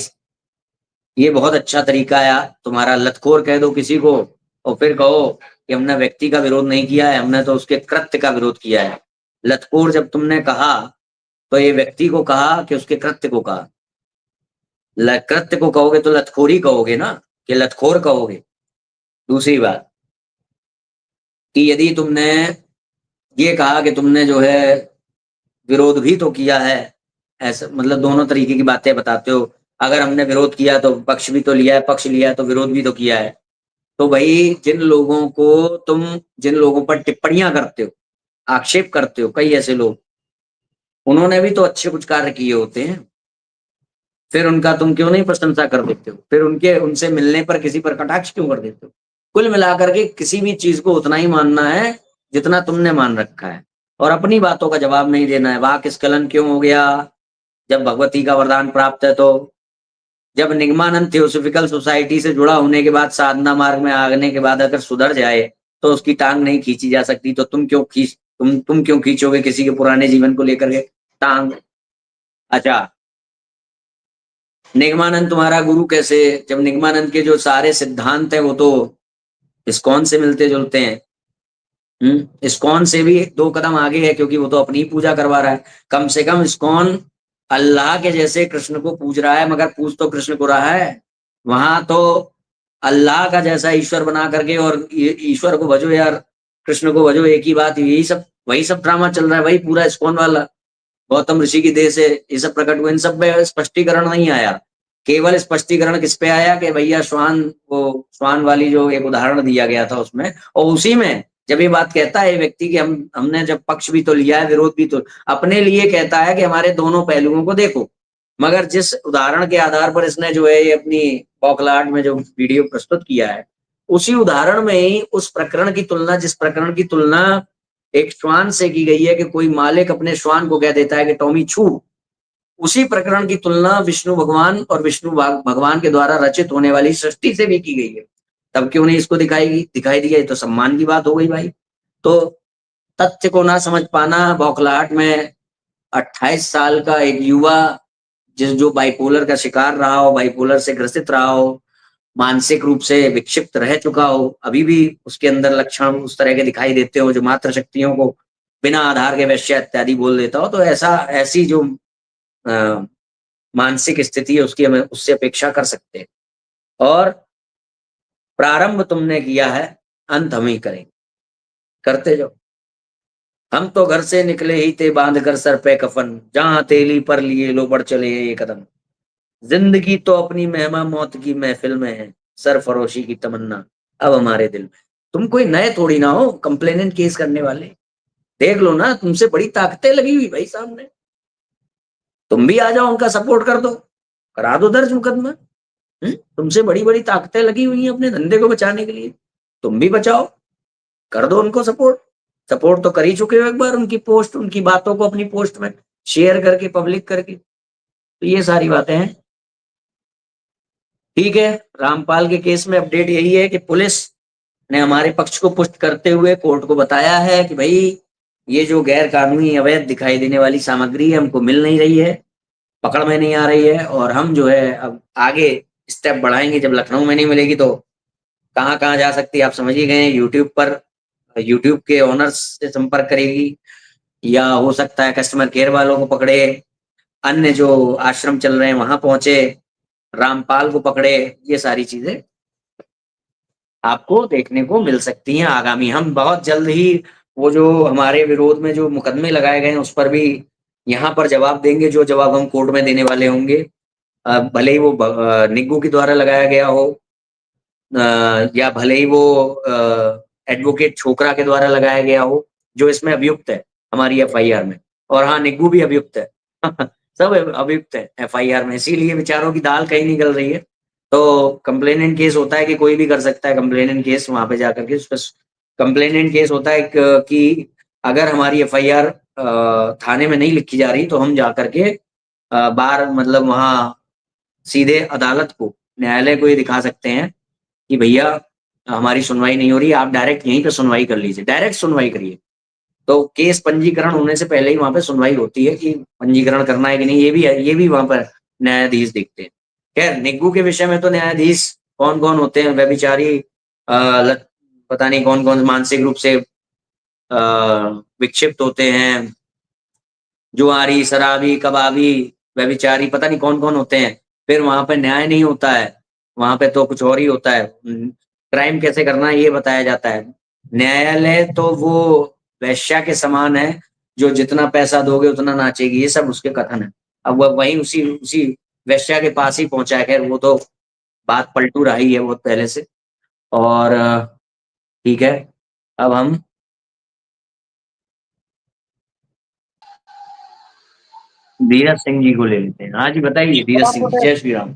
ये बहुत अच्छा तरीका है तुम्हारा, लतखोर कह दो किसी को और फिर कहो कि हमने व्यक्ति का विरोध नहीं किया है, हमने तो उसके कृत्य का विरोध किया है। लतखोर जब तुमने कहा तो ये व्यक्ति को कहा कि उसके कृत्य को कहा। कृत्य को कहोगे तो लतखोरी कहोगे ना, कि लतखोर कहोगे। दूसरी बात कि यदि तुमने ये कहा कि तुमने जो है विरोध भी तो किया है, ऐसा मतलब दोनों तरीके की बातें बताते हो। अगर हमने विरोध किया तो पक्ष भी तो लिया है, पक्ष लिया है तो विरोध भी तो किया है। तो भाई जिन लोगों पर टिप्पणियां करते हो, आक्षेप करते हो, कई ऐसे लोग, उन्होंने भी तो अच्छे कुछ कार्य किए होते हैं। फिर उनका तुम क्यों नहीं प्रशंसा कर देते हो, फिर उनसे मिलने पर किसी पर कटाक्ष क्यों कर देते हो। कुल मिलाकर के किसी भी चीज को उतना ही मानना है जितना तुमने मान रखा है, और अपनी बातों का जवाब नहीं देना है। वाक स्खलन क्यों हो गया, जब भगवती का वरदान प्राप्त है तो। जब निगमानंद थियोसॉफिकल सोसाइटी से जुड़ा होने के बाद, साधना मार्ग में आने के बाद अगर सुधर जाए तो उसकी टांग नहीं खींची जा सकती, तो तुम क्यों खींचोगे किसी के पुराने जीवन को लेकर के टांग। अच्छा, निगमानंद तुम्हारा गुरु कैसे, जब निगमानंद के जो सारे सिद्धांत है वो तो इस्कॉन से मिलते जुलते हैं। इस्कॉन से भी 2 कदम आगे है, क्योंकि वो तो अपनी पूजा करवा रहा है। कम से कम इस्कॉन अल्लाह के जैसे कृष्ण को पूज रहा है, मगर पूज तो कृष्ण को रहा है। वहां तो अल्लाह का जैसा ईश्वर बना करके, और ईश्वर को भजो यार, कृष्ण को भजो, एक ही बात। यही सब वही सब ड्रामा चल रहा है भाई पूरा इस्कॉन वाला। गौतम ऋषि की देह से ये सब प्रकट हुए, इन सब में स्पष्टीकरण नहीं आया। केवल स्पष्टीकरण किस पे आया कि भैया श्वान, वो श्वान वाली जो एक उदाहरण दिया गया था उसमें, और उसी में जब ये बात कहता है व्यक्ति कि हमने जब पक्ष भी तो लिया है विरोध भी तो, अपने लिए कहता है कि हमारे दोनों पहलुओं को देखो। मगर जिस उदाहरण के आधार पर इसने जो है ये अपनी बौखलाहट में जो वीडियो प्रस्तुत किया है, उसी उदाहरण में ही उस प्रकरण की तुलना, जिस प्रकरण की तुलना एक श्वान से की गई है कि कोई मालिक अपने श्वान को कह देता है कि टॉमी छू, उसी प्रकरण की तुलना विष्णु भगवान और विष्णु भगवान के द्वारा रचित होने वाली सृष्टि से भी की गई है। तब क्यों नहीं इसको दिखाई दिया, ये तो सम्मान की बात हो गई भाई। तो तथ्य को ना समझ पाना, बौखलाहट में 28 साल का एक युवा, जो बाइपोलर का शिकार रहा हो, बाइपोलर से ग्रसित रहा हो, मानसिक रूप से विक्षिप्त रह चुका हो, अभी भी उसके अंदर लक्षण उस तरह के दिखाई देते हो, जो मात्र शक्तियों को बिना आधार के वैश्य इत्यादि बोल देता हो, तो ऐसी जो मानसिक स्थिति है उसकी हमें उससे अपेक्षा कर सकते हैं। और प्रारंभ तुमने किया है, अंत हम ही करेंगे, करते जाओ। हम तो घर से निकले ही थे बांध कर सर पे कफन, जहां तेली पर लिए लो बढ़ चले ये कदम। जिंदगी तो अपनी मेहमा मौत की महफिल में है, सरफरोशी की तमन्ना अब हमारे दिल में। तुम कोई नए थोड़ी ना हो कंप्लेनेंट केस करने वाले, देख लो ना, तुमसे बड़ी ताकतें लगी हुई भाई सामने, तुम भी आ जाओ, उनका सपोर्ट कर दो, करा दो दर्ज मुकदमा। तुमसे बड़ी बड़ी ताकतें लगी हुई हैं अपने धंधे को बचाने के लिए, तुम भी बचाओ। कर दो उनको सपोर्ट। सपोर्ट तो कर ही चुके हो एक बार, उनकी पोस्ट, उनकी बातों को अपनी पोस्ट में शेयर करके, पब्लिक करके। तो ये सारी बातें हैं। ठीक है, रामपाल के केस में अपडेट यही है कि पुलिस ने हमारे पक्ष को पुष्ट करते हुए कोर्ट को बताया है कि भाई ये जो गैर कानूनी अवैध दिखाई देने वाली सामग्री है हमको मिल नहीं रही है, पकड़ में नहीं आ रही है, और हम जो है अब आगे स्टेप बढ़ाएंगे। जब लखनऊ में नहीं मिलेगी तो कहाँ कहाँ जा सकती है आप समझ ही गए। यूट्यूब पर, यूट्यूब के ओनर्स से संपर्क करेगी, या हो सकता है कस्टमर केयर वालों को पकड़े, अन्य जो आश्रम चल रहे हैं वहां पहुंचे, रामपाल को पकड़े। ये सारी चीजें आपको देखने को मिल सकती हैं आगामी। हम बहुत जल्द ही वो जो हमारे विरोध में जो मुकदमे लगाए गए हैं उस पर भी यहाँ पर जवाब देंगे, जो जवाब हम कोर्ट में देने वाले होंगे। भले ही वो निग्गू के द्वारा लगाया गया हो, या भले ही वो एडवोकेट छोकरा के द्वारा लगाया गया हो, जो इसमें अभियुक्त है हमारी एफआईआर में। और हाँ, निग्गू भी अभियुक्त है सब अभियुक्त है एफआईआर में, इसीलिए बेचारों की दाल कहीं निकल रही है। तो कंप्लेनेंट केस होता है कि कोई भी कर सकता है कंप्लेनेंट केस, वहां पे जाकर के उस पर कंप्लेनेंट केस होता है कि अगर हमारी एफआईआर थाने में नहीं लिखी जा रही तो हम जाकर के बार मतलब वहाँ सीधे अदालत को, न्यायालय को ये दिखा सकते हैं कि भैया हमारी सुनवाई नहीं हो रही, आप डायरेक्ट यहीं पे सुनवाई कर लीजिए, डायरेक्ट सुनवाई करिए। तो केस पंजीकरण होने से पहले ही वहां पे सुनवाई होती है कि पंजीकरण करना है कि नहीं, ये भी वहां पर न्यायाधीश देखते हैं। खैर, निग्गू के विषय में तो न्यायाधीश कौन कौन होते हैं, व्यभिचारी, पता नहीं कौन कौन मानसिक रूप से विक्षिप्त होते हैं, जुआरी, शराबी, कबाबी, व्यभिचारी, पता नहीं कौन कौन होते हैं। फिर वहां पे न्याय नहीं होता है, वहां पे तो कुछ और ही होता है। क्राइम कैसे करना है ये बताया जाता है। न्यायालय तो वो वैश्या के समान है, जो जितना पैसा दोगे उतना नाचेगी, ये सब उसके कथन है। अब वह वही उसी उसी वैश्या के पास ही पहुंचा है। खैर, वो तो बात पलटू रही है बहुत पहले से। और ठीक है, अब हम धीरज सिंह जी को ले लेते हैं। हाँ जी, बताइए धीरज सिंह जी। जय श्री राम।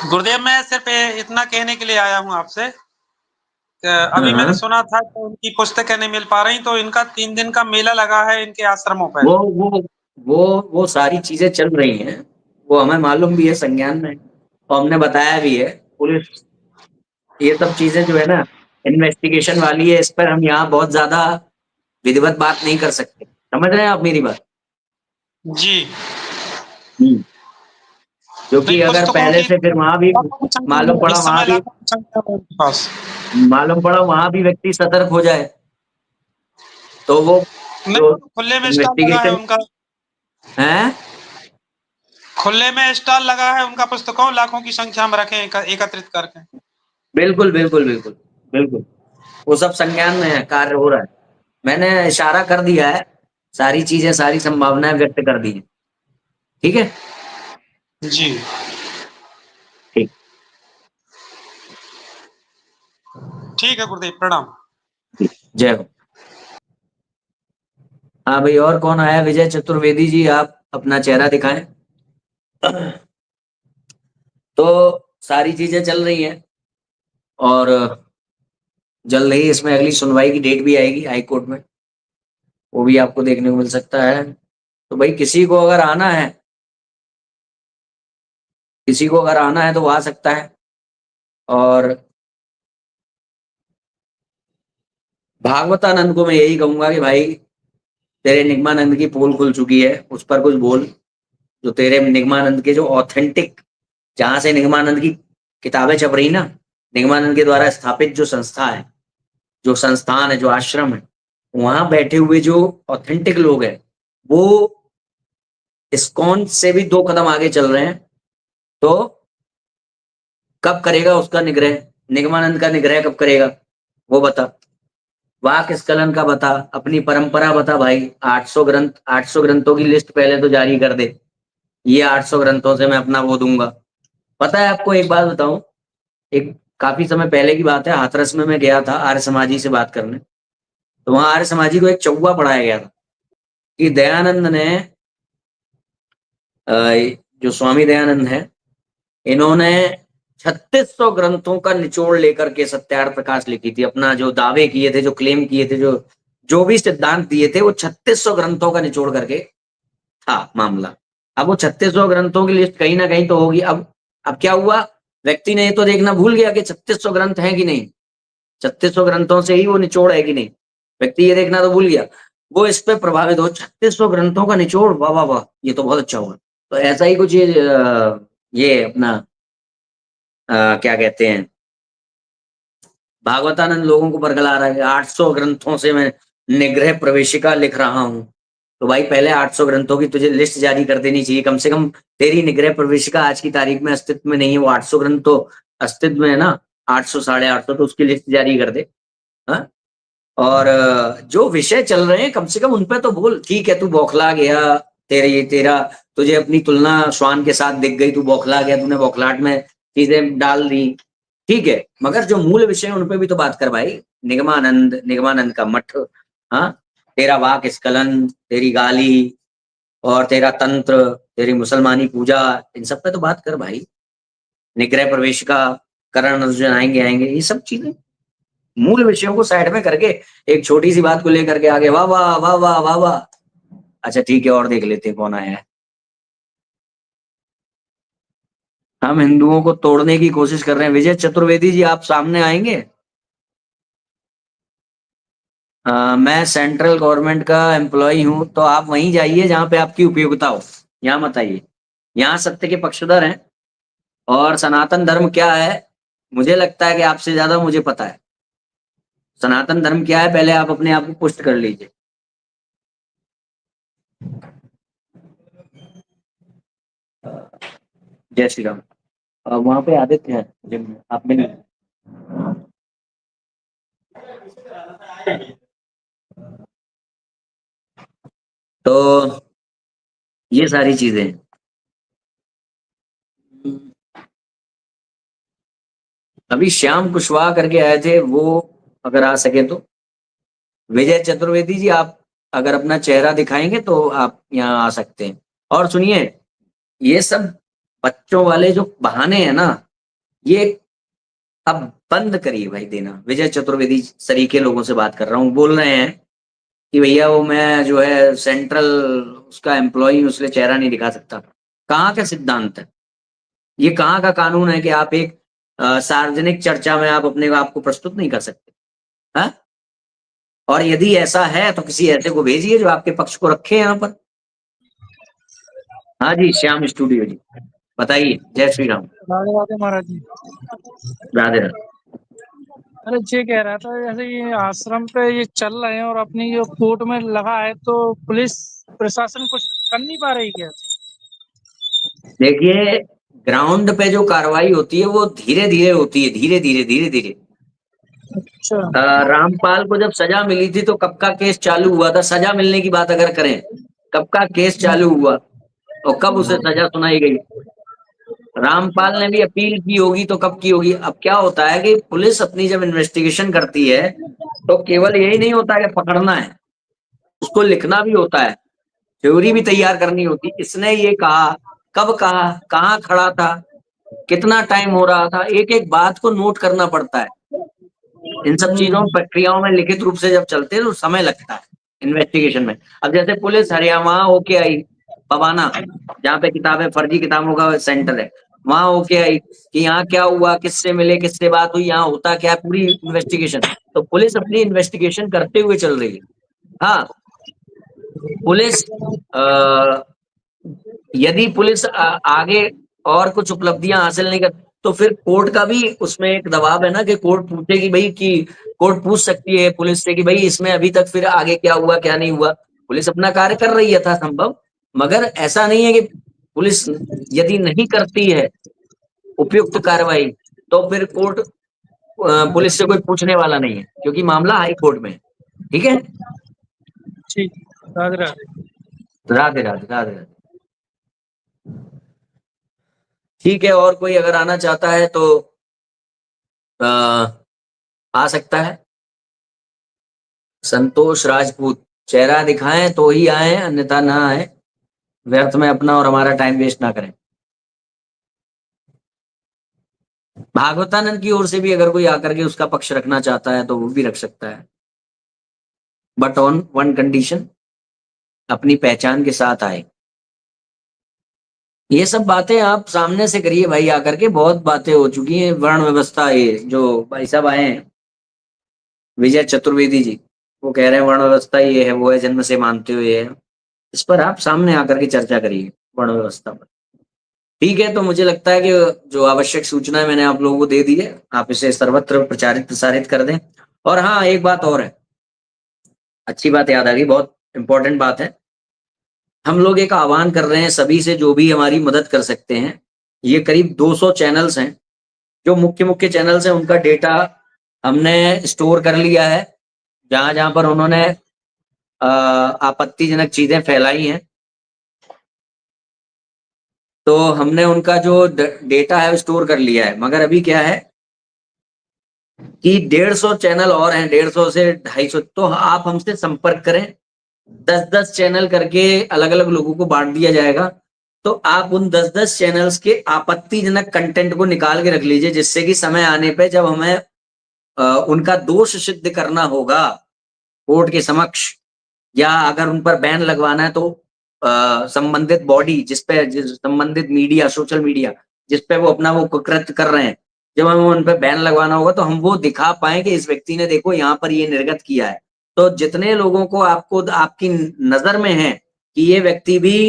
गुरुदेव, मैं सिर्फ इतना कहने के लिए आया हूँ आपसे। अभी मैंने सुना था कि उनकी पुस्तकें नहीं मिल पा रही, तो इनका 3 दिन का मेला लगा है इनके आश्रमों पर। वो सारी चीजें चल रही हैं, वो हमें मालूम भी है, संज्ञान में, और हमने बताया भी है। पुलिस ये सब चीजें जो है ना, इन्वेस्टिगेशन वाली है, इस पर हम यहाँ बहुत ज्यादा विधिवत बात नहीं कर सकते। समझ रहे हैं आप मेरी बात? जी। क्योंकि अगर पहले से फिर वहां भी मालूम पड़ा, वहां भी व्यक्ति सतर्क हो जाए तो वो जो खुले में स्टॉल लगा है इन्वेस्टिगेशन उनका, है, खुले में स्टॉल लगा है उनका, पुस्तकों लाखों की संख्या में रखे एकत्रित करके। बिल्कुल बिल्कुल बिल्कुल बिल्कुल, वो सब संज्ञान में है, कार्य हो रहा है। मैंने इशारा कर दिया है, सारी चीजें, सारी संभावनाएं व्यक्त कर दी है। ठीक है जी, ठीक। ठीक है गुरुदेव, प्रणाम। जय हो। हाँ भाई, और कौन आया? विजय चतुर्वेदी जी, आप अपना चेहरा दिखाएं। तो सारी चीजें चल रही हैं, और जल्द ही इसमें अगली सुनवाई की डेट भी आएगी हाई कोर्ट में, वो भी आपको देखने को मिल सकता है। तो भाई किसी को अगर आना है, किसी को अगर आना है तो वो आ सकता है। और भागवतानंद को मैं यही कहूंगा कि भाई तेरे निगमानंद की पोल खुल चुकी है, उस पर कुछ बोल। जो तेरे निगमानंद के जो ऑथेंटिक, जहां से निगमानंद की किताबें छप रही ना, निगमानंद के द्वारा स्थापित जो संस्था है, जो संस्थान है, जो आश्रम है, वहां बैठे हुए जो ऑथेंटिक लोग हैं, वो इस्कॉन से भी 2 कदम आगे चल रहे हैं। तो कब करेगा उसका निग्रह? निगमानंद का निग्रह कब करेगा वो बता। वाक स्खलन का बता, अपनी परंपरा बता भाई। 800 ग्रंथ, 800 ग्रंथों की लिस्ट पहले तो जारी कर दे। ये 800 ग्रंथों से मैं अपना वो दूंगा। पता है आपको, एक बात बताऊं, एक काफी समय पहले की बात है, हाथरस में मैं गया था आर्य समाजी से बात करने। तो वहां आर्य समाजी को एक चौवा पढ़ाया गया था कि दयानंद ने, जो स्वामी दयानंद है, इन्होंने 3600 ग्रंथों का निचोड़ लेकर के सत्यार्थ प्रकाश लिखी थी। अपना जो दावे किए थे, जो क्लेम किए थे, जो भी सिद्धांत दिए थे, वो 3600 ग्रंथों का निचोड़ करके था मामला। अब वो 3600 ग्रंथों की लिस्ट कहीं ना कहीं तो होगी। अब क्या हुआ, व्यक्ति ने तो देखना भूल गया कि 3600 ग्रंथ हैं कि नहीं, 3600 ग्रंथों से ही वो निचोड़ है कि नहीं, व्यक्ति ये देखना तो भूल गया। वो इस पे प्रभावित हो, 3600 ग्रंथों का निचोड़, वाह वाह वाह, ये तो बहुत अच्छा हुआ। तो ऐसा ही कुछ ये अपना क्या कहते हैं, भागवतानंद लोगों को बरगला रहा है, 800 ग्रंथों से मैं निग्रह प्रवेशिका लिख रहा हूं। तो भाई पहले 800 ग्रंथों की तुझे लिस्ट जारी कर देनी चाहिए, कम से कम तेरी निग्रह प्रवेशिका आज की तारीख में अस्तित्व में नहीं है, वो 800 ग्रंथ तो अस्तित्व में है ना, 800 850, तो उसकी लिस्ट जारी कर दे। हाँ, और जो विषय चल रहे हैं कम से कम उन पे तो बोल। ठीक है, तू बौखला गया, तेरा तुझे अपनी तुलना श्वान के साथ दिख गई, तू बौखला गया, तूने बौखलाहट में चीजें डाल दी, ठीक है, मगर जो मूल विषय उन पे भी तो बात कर भाई। निगमानंद का मठ, हाँ, तेरा वाक स्खलन, तेरी गाली और तेरा तंत्र, तेरी मुसलमानी पूजा, इन सब पे तो बात कर भाई। निग्रह प्रवेश का, करण अर्जुन आएंगे आएंगे, ये सब चीजें मूल विषयों को साइड में करके एक छोटी सी बात को लेकर के आगे वाह वाह वाह वाह वाह वाह। अच्छा ठीक है, और देख लेते हैं कौन आया है। हम हिंदुओं को तोड़ने की कोशिश कर रहे हैं। विजय चतुर्वेदी जी, आप सामने आएंगे? मैं सेंट्रल गवर्नमेंट का एम्प्लॉय हूं, तो आप वहीं जाइए जहां पे आपकी उपयोगिता हो, यहाँ मत आइए। यहाँ सत्य के पक्षधर हैं, और सनातन धर्म क्या है मुझे लगता है कि आपसे ज्यादा मुझे पता है। सनातन धर्म क्या है, पहले आप अपने आप को पुष्ट कर लीजिए। जय श्री राम। वहां पे आदित्य हैं जिम में, आप मिल। तो ये सारी चीजें, अभी श्याम कुशवाहा करके आए थे वो, अगर आ सके तो। विजय चतुर्वेदी जी, आप अगर अपना चेहरा दिखाएंगे तो आप यहाँ आ सकते हैं। और सुनिए, ये सब बच्चों वाले जो बहाने हैं ना, ये अब बंद करिए भाई देना। विजय चतुर्वेदी सरीके लोगों से बात कर रहा हूँ, बोल रहे हैं कि भैया वो मैं जो है सेंट्रल उसका एम्प्लॉय हूं, इसलिए चेहरा नहीं दिखा सकता। कहाँ का सिद्धांत है ये, कहाँ का कानून है कि आप एक सार्वजनिक चर्चा में आप अपने आप को प्रस्तुत नहीं कर सकते? हाँ, और यदि ऐसा है तो किसी ऐसे को भेजिए जो आपके पक्ष को रखे यहाँ पर। हाँ जी, श्याम स्टूडियो जी, बताइए। जय श्री राम। राधे राधे महाराज जी। राधे राधे। अरे ये कह रहा था, जैसे ये आश्रम पे ये चल रहे हैं और अपनी जो कोर्ट में लगा है, तो पुलिस प्रशासन कुछ कर नहीं पा रही क्या? देखिए, ग्राउंड पे जो कार्रवाई होती है वो धीरे धीरे होती है, धीरे धीरे धीरे धीरे। अच्छा। रामपाल को जब सजा मिली थी तो कब का केस चालू हुआ था? सजा मिलने की बात अगर करें, कब का केस चालू हुआ और कब उसे सजा सुनाई गई? रामपाल ने भी अपील की होगी तो कब की होगी? अब क्या होता है कि पुलिस अपनी जब इन्वेस्टिगेशन करती है तो केवल यही नहीं होता कि पकड़ना है, उसको लिखना भी होता है, थ्योरी भी तैयार करनी होती। इसने ये कहा, कब कहा, कहाँ खड़ा था, कितना टाइम हो रहा था, एक एक बात को नोट करना पड़ता है। इन सब चीजों प्रक्रियाओं में लिखित रूप से जब चलते हैं तो समय लगता है इन्वेस्टिगेशन में। अब जैसे पुलिस हरियाणा होके आई, बबाना, जहाँ पे किताबें, फर्जी किताबों का सेंटर है, वहां होके आई कि यहाँ क्या हुआ, किससे मिले, किससे बात हुई, यहाँ होता क्या है, पूरी इन्वेस्टिगेशन। तो पुलिस अपनी इन्वेस्टिगेशन करते हुए चल रही है। हाँ, पुलिस यदि पुलिस आगे और कुछ उपलब्धियां हासिल नहीं कर, तो फिर कोर्ट का भी उसमें एक दबाव है ना कि कोर्ट पूछेगी भाई, कि कोर्ट पूछ सकती है पुलिस से कि भाई इसमें अभी तक फिर आगे क्या हुआ क्या नहीं हुआ। पुलिस अपना कार्य कर रही है यथासंभव, मगर ऐसा नहीं है कि पुलिस यदि नहीं करती है उपयुक्त कार्रवाई तो फिर कोर्ट पुलिस से कोई पूछने वाला नहीं है, क्योंकि मामला हाई कोर्ट में है। ठीक है, ठीक। राधे राधे। राधे राधे राधे राधे। ठीक है, और कोई अगर आना चाहता है तो आ सकता है। संतोष राजपूत, चेहरा दिखाएं तो ही आए, अन्यथा ना आए, व्यर्थ में अपना और हमारा टाइम वेस्ट ना करें। भागवतानंद की ओर से भी अगर कोई आकर के उसका पक्ष रखना चाहता है तो वो भी रख सकता है, बट ऑन वन कंडीशन, अपनी पहचान के साथ आए। ये सब बातें आप सामने से करिए भाई, आकर के बहुत बातें हो चुकी हैं वर्ण व्यवस्था। ये जो भाई साहब आए हैं विजय चतुर्वेदी जी, वो कह रहे हैं वर्ण व्यवस्था ये है वो है, जन्म से मानते हुए है। इस पर आप सामने आकर के चर्चा करिए वर्ण व्यवस्था पर। ठीक है, तो मुझे लगता है कि जो आवश्यक सूचना है मैंने आप लोगों को दे दी है, आप इसे सर्वत्र प्रचारित प्रसारित कर दें। और हाँ, एक बात और है, अच्छी बात याद आ गई, बहुत इंपॉर्टेंट बात है। हम लोग एक आह्वान कर रहे हैं सभी से, जो भी हमारी मदद कर सकते हैं। ये करीब 200 चैनल्स हैं, जो मुख्य मुख्य चैनल्स हैं उनका डेटा हमने स्टोर कर लिया है। जहां जहां पर उन्होंने आपत्तिजनक चीजें फैलाई हैं, तो हमने उनका जो डेटा है स्टोर कर लिया है। मगर अभी क्या है कि 150 चैनल और हैं, 150 से 250, तो आप हमसे संपर्क करें। 10-10 चैनल करके अलग अलग लोगों को बांट दिया जाएगा। तो आप उन 10-10 चैनल्स के आपत्तिजनक कंटेंट को निकाल के रख लीजिए, जिससे कि समय आने पे जब हमें उनका दोष सिद्ध करना होगा कोर्ट के समक्ष, या अगर उन पर बैन लगवाना है, तो संबंधित बॉडी जिस संबंधित मीडिया, सोशल मीडिया जिस पे वो अपना वो कुकृत्य कर रहे हैं, जब हमें उन पे बैन लगवाना होगा तो हम वो दिखा पाए कि इस व्यक्ति ने देखो यहाँ पर ये निर्गत किया है। तो जितने लोगों को आपको आपकी नजर में है कि ये व्यक्ति भी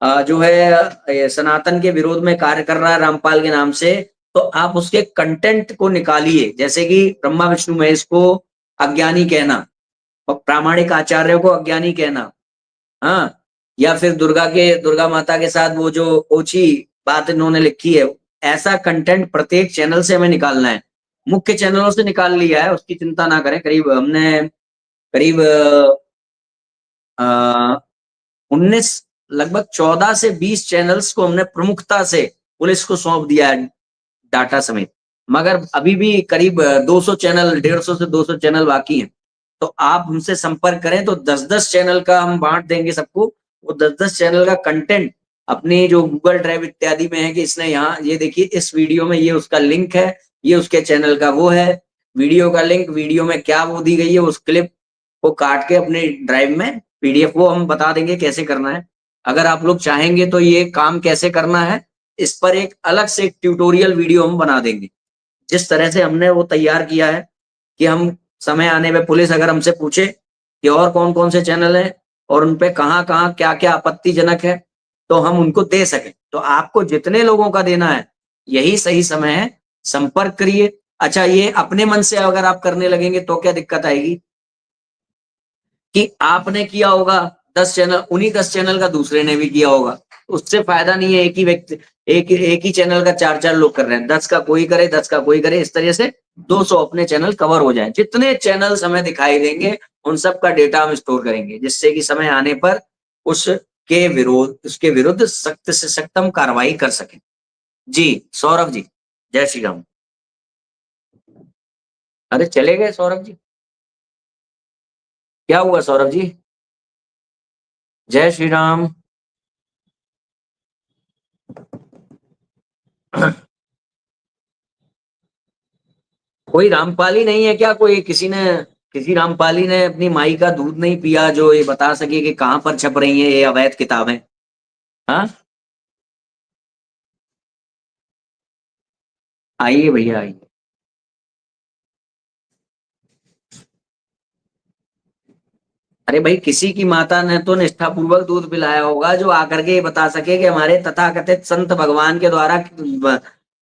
जो है सनातन के विरोध में कार्य कर रहा है रामपाल के नाम से, तो आप उसके कंटेंट को निकालिए। जैसे कि ब्रह्मा विष्णु महेश को अज्ञानी कहना, प्रामाणिक आचार्यों को अज्ञानी कहना, हाँ, या फिर दुर्गा माता के साथ वो जो ओछी बात इन्होंने लिखी है, ऐसा कंटेंट प्रत्येक चैनल से हमें निकालना है। मुख्य चैनलों से निकाल लिया है, उसकी चिंता ना करें। हमने करीब 19, लगभग 14 से 20 चैनल्स को हमने प्रमुखता से पुलिस को सौंप दिया है, डाटा समेत। मगर अभी भी करीब 200 चैनल, 150 से 200 चैनल बाकी हैं। तो आप हमसे संपर्क करें तो 10-10 चैनल का हम बांट देंगे सबको। वो 10-10 चैनल का कंटेंट अपने जो गूगल ड्राइव इत्यादि में है कि इसने यहाँ ये देखिए इस वीडियो में ये उसका लिंक है, ये उसके चैनल का वो है, वीडियो का लिंक, वीडियो में क्या वो दी गई है, उस क्लिप को काट के अपने ड्राइव में पीडीएफ, वो हम बता देंगे कैसे करना है। अगर आप लोग चाहेंगे तो ये काम कैसे करना है, इस पर एक अलग से एक ट्यूटोरियल वीडियो हम बना देंगे। जिस तरह से हमने वो तैयार किया है कि हम समय आने पे पुलिस अगर हमसे पूछे कि और कौन कौन से चैनल हैं और उनपे कहाँ कहाँ क्या क्या आपत्तिजनक है, तो हम उनको दे सकें। तो आपको जितने लोगों का देना है यही सही समय है, संपर्क करिए। अच्छा, ये अपने मन से अगर आप करने लगेंगे तो क्या दिक्कत आएगी कि आपने किया होगा 10 चैनल, उन्हीं 10 चैनल का दूसरे ने भी किया होगा, उससे फायदा नहीं है। एक ही व्यक्ति एक ही चैनल का 4-4 लोग कर रहे हैं, 10 का कोई करे, 10 का कोई करे, इस तरह से 200 अपने चैनल कवर हो जाए। जितने चैनल हमें दिखाई देंगे उन सब का डेटा हम स्टोर करेंगे, जिससे कि समय आने पर उसके विरुद्ध सख्त से सख्तम कार्रवाई कर सकें। जी सौरभ जी, जय श्री राम। अरे चले गए सौरभ जी, क्या हुआ सौरभ जी? जय श्री राम। कोई रामपाली नहीं है क्या? कोई किसी रामपाली ने अपनी माई का दूध नहीं पिया जो ये बता सके कि कहां पर छप रही हैं ये अवैध किताबें? हाँ, आइए भैया आइए। अरे भाई, किसी की माता ने तो निष्ठापूर्वक दूध पिलाया होगा जो आकर के ये बता सके कि हमारे तथाकथित संत भगवान के द्वारा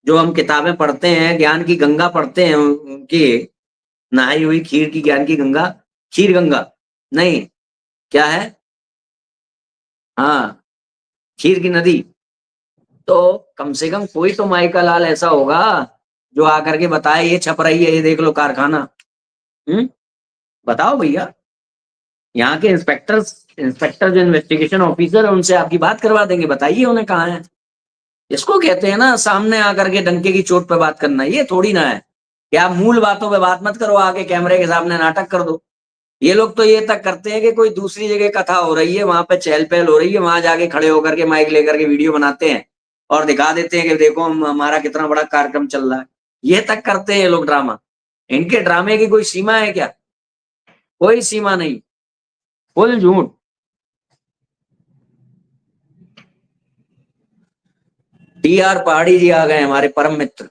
जो हम किताबें पढ़ते हैं, ज्ञान की गंगा पढ़ते हैं, उनकी नहाई हुई खीर की ज्ञान की गंगा, खीर गंगा नहीं, क्या है, हाँ, खीर की नदी। तो कम से कम कोई तो माई का लाल ऐसा होगा जो आकर के बताए ये छप रही है, ये देख लो कारखाना। बताओ भैया। यहाँ के इंस्पेक्टर जो इन्वेस्टिगेशन ऑफिसर है उनसे आपकी बात करवा देंगे, बताइए उन्हें कहाँ है। इसको कहते हैं ना सामने आकर के डंके की चोट पे बात करना। ये थोड़ी ना है कि आप मूल बातों पे बात मत करो, आके कैमरे के सामने नाटक कर दो। ये लोग तो ये तक करते हैं कि कोई दूसरी जगह कथा हो रही है, वहां पे चहल पहल हो रही है, वहां जाके खड़े होकर के माइक लेकर के वीडियो बनाते हैं और दिखा देते हैं कि देखो हमारा कितना बड़ा कार्यक्रम चल रहा है। ये तक करते हैं ये लोग ड्रामा। इनके ड्रामे की कोई सीमा है क्या? कोई सीमा नहीं, फुल झूठ। टी.आर. पहाड़ी जी आ गए, हमारे परम मित्र।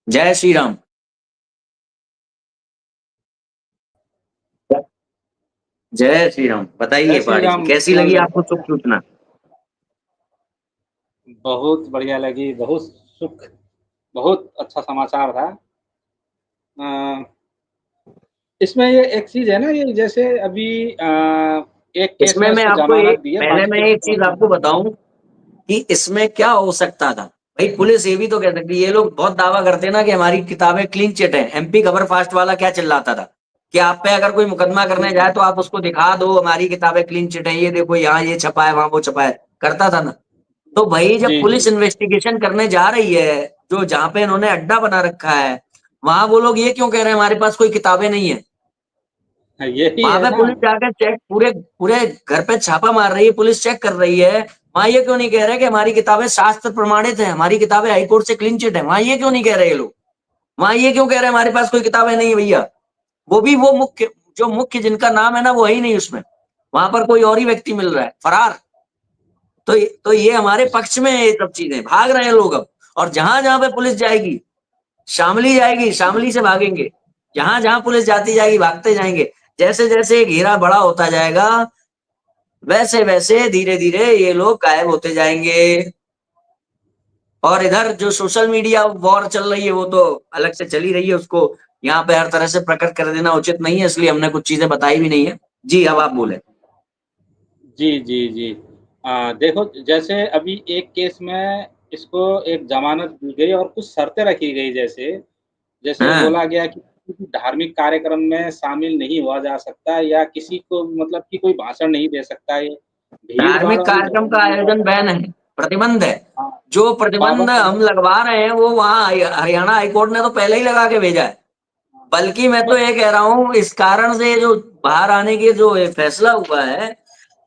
जय श्री राम। जय श्री राम। बताइए जय श्री पहाड़ी जी, राम कैसी लगी कुणाल आपको शुभ सूचना? बहुत बढ़िया लगी, बहुत सुख, बहुत अच्छा समाचार था। इसमें ये एक चीज है ना, ये जैसे अभी एक केस इसमें में मैं इसको आपको जमानत एक दी है, पहले बाकी मैं केस एक तो चीज आपको बताऊं कि इसमें क्या हो सकता था। भाई पुलिस ये भी तो कह सकती है, ये लोग बहुत दावा करते हैं ना कि हमारी किताबें क्लीन चिट है। एमपी खबर फास्ट वाला क्या चिल्लाता था कि आप पे अगर कोई मुकदमा करने जाए तो आप उसको दिखा दो हमारी किताबें क्लीन चिट है, ये देखो यहाँ ये छपा है, वहां वो छपा है, करता था ना। तो भाई जब जी जी पुलिस इन्वेस्टिगेशन करने जा रही है, जो जहां पे इन्होंने अड्डा बना रखा है, वहां वो लोग ये क्यों कह रहे हैं हमारे पास कोई किताबें नहीं है? हाँ, यही वहां है पे ना। पुलिस जाकर चेक, पूरे पूरे घर पे छापा मार रही है, पुलिस चेक कर रही है। वहां ये क्यों नहीं कह रहे कि हमारी किताबें शास्त्र प्रमाणित है, हमारी किताबें हाईकोर्ट से क्लीन चिट है? वहां ये क्यों नहीं कह रहे ये लोग? वहां ये क्यों कह रहे हैं हमारे पास कोई किताबें नहीं है भैया? वो भी वो मुख्य, जो मुख्य जिनका नाम है ना, वो है ही नहीं उसमें। वहां पर कोई और ही व्यक्ति मिल रहा है फरार। तो ये हमारे पक्ष में है, ये सब चीजें भाग रहे हैं लोग अब। और जहां जहां पे पुलिस जाएगी, शामली जाएगी, शामली से भागेंगे। जहां जहां पुलिस जाती जाएगी, भागते जाएंगे। जैसे जैसे घेरा बड़ा होता जाएगा, वैसे वैसे धीरे धीरे ये लोग गायब होते जाएंगे। और इधर जो सोशल मीडिया वॉर चल रही है, वो तो अलग से चली रही है, उसको यहाँ पे हर तरह से प्रकट कर देना उचित नहीं है, इसलिए हमने कुछ चीजें बताई भी नहीं है। जी, अब आप बोले। जी जी जी देखो, जैसे अभी एक केस में इसको एक जमानत दी गई और कुछ शर्तें रखी गई, जैसे जैसे हाँ, बोला गया कि किसी धार्मिक कार्यक्रम में शामिल नहीं हुआ जा सकता, या किसी को मतलब कि कोई भाषण नहीं दे सकता है, भीड़ भाड़ धार्मिक वाली कार्यक्रम जगह का नहीं जा आयोजन बैन सकता। है, प्रतिबंध है। हाँ, जो प्रतिबंध पाबंद हम है। लगवा रहे हैं वो वहां हरियाणा हाईकोर्ट ने तो पहले ही लगा के भेजा है। बल्कि मैं तो बस। ये कह रहा हूँ, इस कारण से जो बाहर आने की जो ये फैसला हुआ है,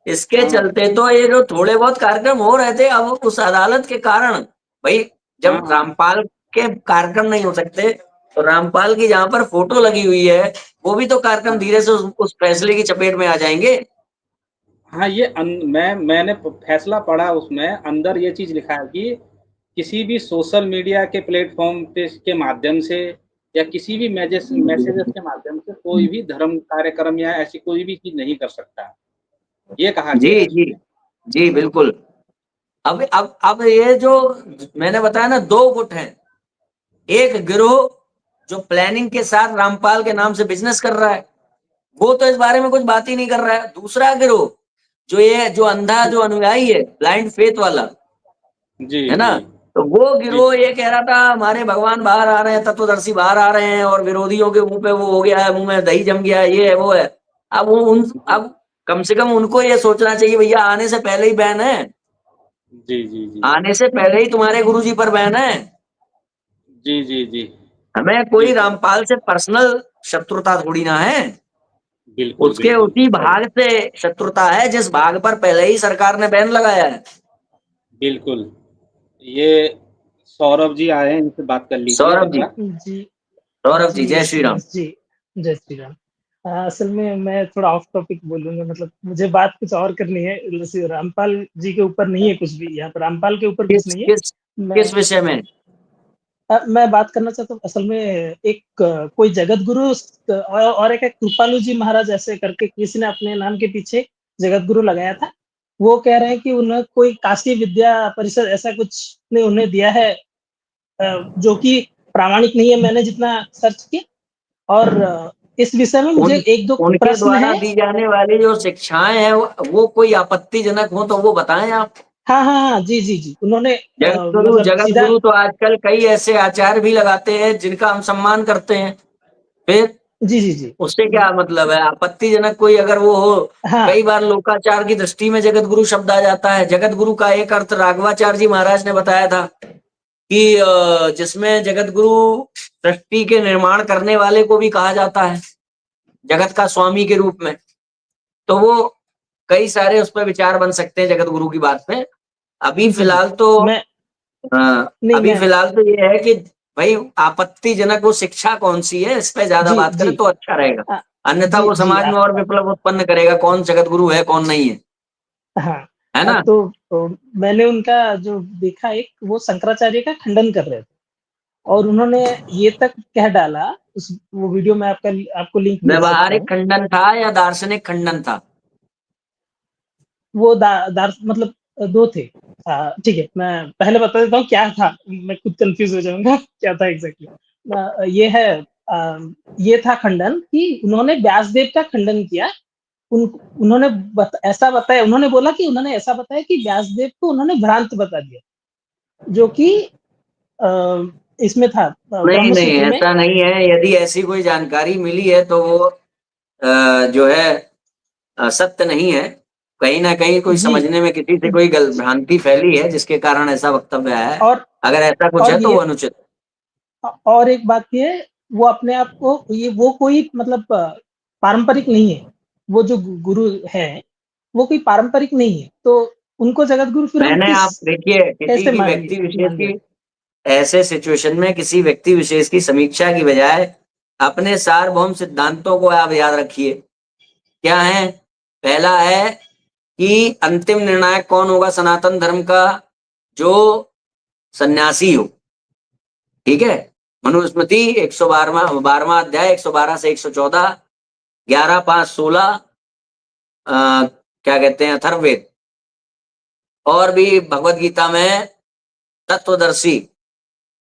इसके हाँ चलते तो ये जो थोड़े बहुत कार्यक्रम हो रहे थे, अब उस अदालत के कारण, भाई हाँ जब रामपाल के कार्यक्रम नहीं हो सकते, तो रामपाल की जहां पर फोटो लगी हुई है, वो भी तो कार्यक्रम हाँ धीरे से उस फैसले की चपेट में आ जाएंगे। हाँ, मैंने फैसला पढ़ा, उसमें अंदर ये चीज लिखा है कि किसी भी सोशल मीडिया के प्लेटफॉर्म पे के माध्यम से, या किसी भी मैसेजेस के माध्यम से कोई भी धर्म कार्यक्रम या ऐसी कोई भी चीज नहीं कर सकता, ये कहा जी गया है जी उसमें। जी, बिल्कुल। अब ये जो मैंने बताया ना, दो गुट हैं। एक गिरोह जो प्लानिंग के साथ रामपाल के नाम से बिजनेस कर रहा है, वो तो इस बारे में कुछ बात ही नहीं कर रहा है। दूसरा गिरोह जो ये जो अंधा जो अनुयायी है, ब्लाइंड फेथ वाला, जी है ना, जी तो वो जी गिरोह ये कह रहा था हमारे भगवान बाहर आ रहे हैं, तत्वदर्शी बाहर आ रहे हैं, और विरोधियों के मुंह पे वो हो गया है, मुंह में दही जम गया है, ये है वो है। जी अब कम से कम उनको ये सोचना चाहिए, भैया आने से पहले ही बैन है। जी जी जी आने से पहले ही तुम्हारे गुरुजी पर बैन है। जी जी जी हमें जी कोई सर, रामपाल से पर्सनल शत्रुता थोड़ी ना है। बिल्कुल उसके बिल्कुल उसी सही, भाग से शत्रुता है जिस भाग पर पहले ही सरकार ने बैन लगाया है। बिल्कुल। ये सौरभ जी आए हैं, इनसे बात कर लीजिए सौरभ एक जी, बार। जी सौरभ जी, जी जय श्री राम। सुरेश जी, जय श्री राम। असल में मैं थोड़ा ऑफ टॉपिक बोलूंगा, मतलब मुझे बात कुछ और करनी है। जैसे रामपाल जी के ऊपर नहीं है कुछ भी, यहाँ पर रामपाल के ऊपर कुछ किस नहीं है। किस मैं किस विषय में? मैं बात करना चाहता हूँ असल में। एक कोई जगत गुरु और एक कृपालु जी महाराज ऐसे करके किसी ने अपने नाम के पीछे जगत गुरु लगाया था। वो कह रहे हैं कि उन्हें कोई काशी विद्या परिषद ऐसा कुछ ने उन्हें दिया है, जो कि प्रामाणिक नहीं है, मैंने जितना सर्च किया। और इस विषय में मुझे उन एक दो उनके प्रश्न द्वारा है। दी जाने वाली जो शिक्षाएं हैं, वो कोई आपत्तिजनक हो तो वो बताएं आप। हाँ हाँ हाँ, जी जी जी, उन्होंने मतलब जगत सीधा। गुरु तो आजकल कई ऐसे आचार्य भी लगाते हैं जिनका हम सम्मान करते हैं। फिर जी जी जी, उससे क्या मतलब है? आपत्तिजनक कोई अगर वो हो। हाँ कई बार लोकाचार की दृष्टि में जगत गुरु शब्द आ जाता है। जगत गुरु का एक अर्थ राघवाचार्य जी महाराज ने बताया था कि जिसमें जगत गुरु सृष्टि के निर्माण करने वाले को भी कहा जाता है, जगत का स्वामी के रूप में। तो वो कई सारे उस पर विचार बन सकते हैं जगत गुरु की बात पे। अभी जी जी। फिलहाल तो मैं नहीं अभी मैं फिलहाल तो ये है कि भाई आपत्तिजनक वो शिक्षा कौन सी है, इस पे ज्यादा जी बात जी करें तो अच्छा रहेगा। अ, अन्यथा जी वो जी समाज में और विप्लव उत्पन्न करेगा, कौन जगत गुरु है कौन नहीं है, हाँ है ना। तो मैंने उनका जो देखा, एक वो शंकराचार्य का खंडन कर रहे थे और उन्होंने ये तक कह डाला, उस वो वीडियो में आपको लिंक भेज सकता व्यवहारिक हूँ। खंडन था या दार्शनिक खंडन था? वो मतलब दो थे। ठीक है, मैं पहले बता देता हूँ क्या था, मैं खुद कंफ्यूज हो जाऊंगा क्या था एग्जैक्टली। ये है, ये था खंडन कि उन्होंने व्यासदेव का खंडन किया। उन्होंने ऐसा बताया, उन्होंने बोला कि उन्होंने ऐसा बताया कि व्यासदेव को उन्होंने भ्रांत बता दिया, जो कि इसमें था नहीं ब्रह्म नहीं, सूत्र में। ऐसा नहीं है। यदि ऐसी कोई जानकारी मिली है तो वो जो है सत्य नहीं है। कहीं ना कहीं कोई जी समझने में किसी से कोई भ्रांति फैली है जिसके कारण ऐसा वक्तव्य आया है। और अगर ऐसा कुछ और है तो वो ये अनुचित है। और एक बात ये, वो अपने आप को वो कोई मतलब पारंपरिक नहीं है। वो जो गुरु है वो कोई पारंपरिक नहीं है, तो उनको जगत गुरु फिर हम मैंने, किस आप देखिए, किसी कैसे भी मान व्यक्ति विशेष मान की लिया। ऐसे सिचुएशन में किसी व्यक्ति विशेष की समीक्षा की बजाय अपने सार्वभौम सिद्धांतों को आप याद रखिए। क्या है? पहला है कि अंतिम निर्णायक कौन होगा सनातन धर्म का? जो सन्यासी हो। ठीक है। मनुस्मृति 112वां अध्याय 112 से 114, 11-5-16, क्या कहते हैं, अथर्ववेद, और भी भगवत गीता में तत्वदर्शी,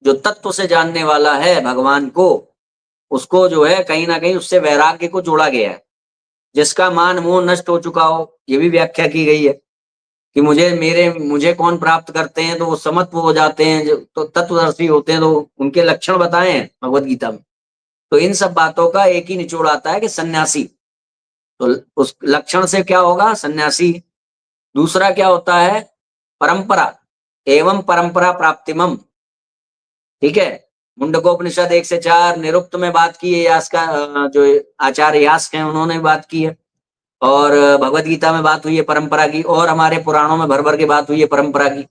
जो तत्व से जानने वाला है भगवान को, उसको जो है कहीं ना कहीं उससे वैराग्य को जोड़ा गया है। जिसका मान मोह नष्ट हो चुका हो, ये भी व्याख्या की गई है कि मुझे कौन प्राप्त करते हैं, तो वो समत्व हो जाते हैं, जो तो तत्वदर्शी होते हैं, तो उनके लक्षण बताए हैं भगवत गीता में। तो इन सब बातों का एक ही निचोड़ आता है कि सन्यासी, तो उस लक्षण से क्या होगा? सन्यासी। दूसरा क्या होता है? परंपरा एवं परंपरा प्राप्तिमम। ठीक है। मुंडकोपनिषद 1 से 4 निरुक्त में बात की है, यास का जो आचार्य यास्क हैं उन्होंने बात की है, और भगवत गीता में बात हुई है परंपरा की, और हमारे पुराणों में भर भर के बात हुई है परंपरा की।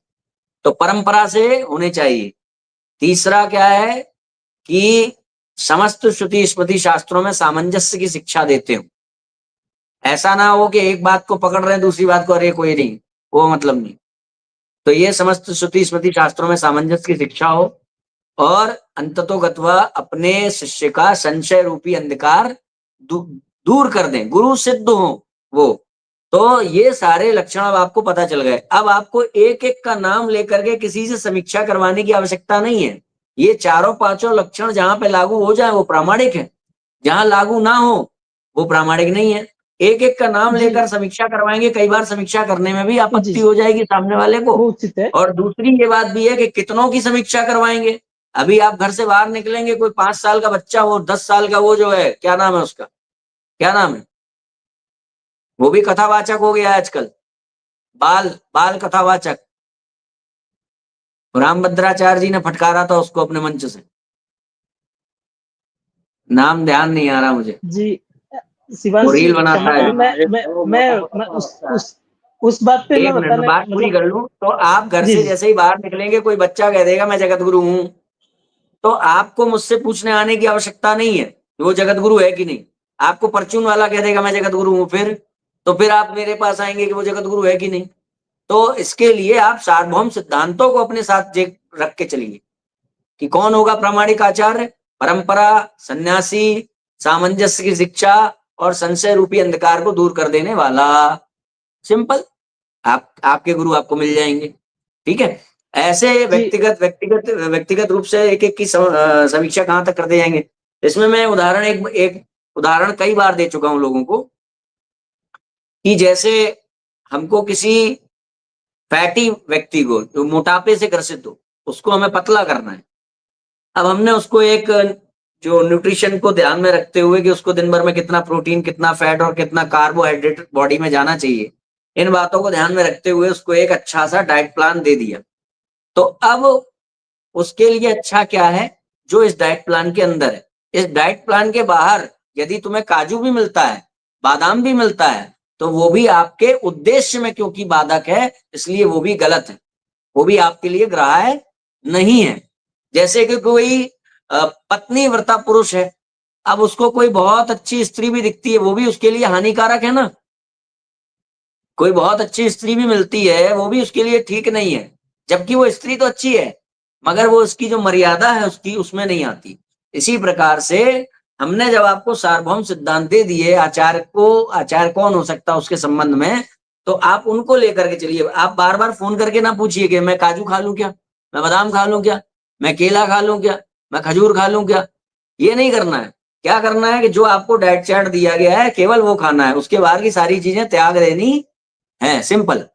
तो परंपरा से होने चाहिए। तीसरा क्या है कि समस्त श्रुति स्मृति शास्त्रों में सामंजस्य की शिक्षा देते हो। ऐसा ना हो कि एक बात को पकड़ रहे हैं दूसरी बात को अरे कोई नहीं, वो मतलब नहीं। तो ये समस्त श्रुति स्मृति शास्त्रों में सामंजस्य की शिक्षा हो, और अंततोगत्वा अपने शिष्य का संशय रूपी अंधकार दूर कर दें, गुरु सिद्ध हो वो। तो ये सारे लक्षण अब आपको पता चल गए। अब आपको एक एक का नाम लेकर के किसी से समीक्षा करवाने की आवश्यकता नहीं है। ये चारों पांचों लक्षण जहां पे लागू हो जाए वो प्रामाणिक है, जहां लागू ना हो वो प्रामाणिक नहीं है। एक एक का नाम जी लेकर समीक्षा करवाएंगे, कई बार समीक्षा करने में भी जी आपत्ति जी हो जाएगी सामने वाले को। वो उचित है। और दूसरी ये बात भी है कि कितनों की समीक्षा करवाएंगे। अभी आप घर से बाहर निकलेंगे, कोई 5 साल का बच्चा, वो 10 साल का, वो जो है क्या नाम है उसका, क्या नाम है, वो भी कथावाचक हो गया है आजकल, बाल बाल कथावाचक। रामभद्राचार्य जी ने फटकारा था उसको अपने मंच से, नाम ध्यान नहीं आ रहा मुझे। जी वो शिवांश जी रील क्षमा बनाता है। करें, हाँ, एक वो मोटा मैं मोटा बच्चा है। उस बात पे मैं एक मिनट में बताने बात पूरी मतलब। कर लूं। तो आप घर जी से जी जैसे ही बाहर निकलेंगे, कोई बच्चा कह देगा मैं जगत गुरु हूं, तो आपको मुझसे पूछने आने की आवश्यकता नहीं है कि वो जगत गुरु है कि नहीं। आपको परचून वाला कह देगा मैं जगत गुरु हूं, फिर तो फिर आप मेरे पास आएंगे कि वो जगत गुरु है कि नहीं। तो इसके लिए आप सार्वभौम सिद्धांतों को अपने साथ रख के चलिए कि कौन होगा प्रामाणिक आचार्य। परंपरा, सन्यासी, सामंजस्य की शिक्षा, और संशय रूपी अंधकार को दूर कर देने वाला। सिंपल। आपके गुरु आपको मिल जाएंगे। ठीक है। ऐसे जी व्यक्तिगत व्यक्तिगत व्यक्तिगत रूप से एक एक की समीक्षा कहां तक करते जाएंगे। इसमें मैं उदाहरण एक एक उदाहरण कई बार दे चुका हूं लोगों को, कि जैसे हमको किसी फैटी व्यक्ति को जो मोटापे से ग्रसित हो, उसको हमें पतला करना है। अब हमने उसको एक जो न्यूट्रिशन को ध्यान में रखते हुए कि उसको दिन भर में कितना प्रोटीन, कितना फैट और कितना कार्बोहाइड्रेट बॉडी में जाना चाहिए, इन बातों को ध्यान में रखते हुए उसको एक अच्छा सा डाइट प्लान दे दिया। तो अब उसके लिए अच्छा क्या है जो इस डाइट प्लान के अंदर है। इस डाइट प्लान के बाहर यदि तुम्हें काजू भी मिलता है, बादाम भी मिलता है, तो वो भी आपके उद्देश्य में क्योंकि बाधक है, इसलिए वो भी गलत है, वो भी आपके लिए ग्राह्य नहीं है। जैसे कि कोई पत्नी व्रता पुरुष है, अब उसको कोई बहुत अच्छी स्त्री भी दिखती है, वो भी उसके लिए हानिकारक है ना। कोई बहुत अच्छी स्त्री भी मिलती है, वो भी उसके लिए ठीक नहीं है, जबकि वो स्त्री तो अच्छी है, मगर वो उसकी जो मर्यादा है उसकी उसमें नहीं आती। इसी प्रकार से हमने जब आपको सार्वभौम सिद्धांत दे दिए आचार्य कौन हो सकता है उसके संबंध में, तो आप उनको लेकर के चलिए। आप बार बार फोन करके ना पूछिए कि मैं काजू खा लूं क्या, मैं बादाम खा लूं क्या, मैं केला खा लूं क्या, मैं खजूर खा लूं क्या। ये नहीं करना है। क्या करना है कि जो आपको डाइट चार्ट दिया गया है केवल वो खाना है, उसके बाहर की सारी चीजें त्याग देनी है। सिंपल।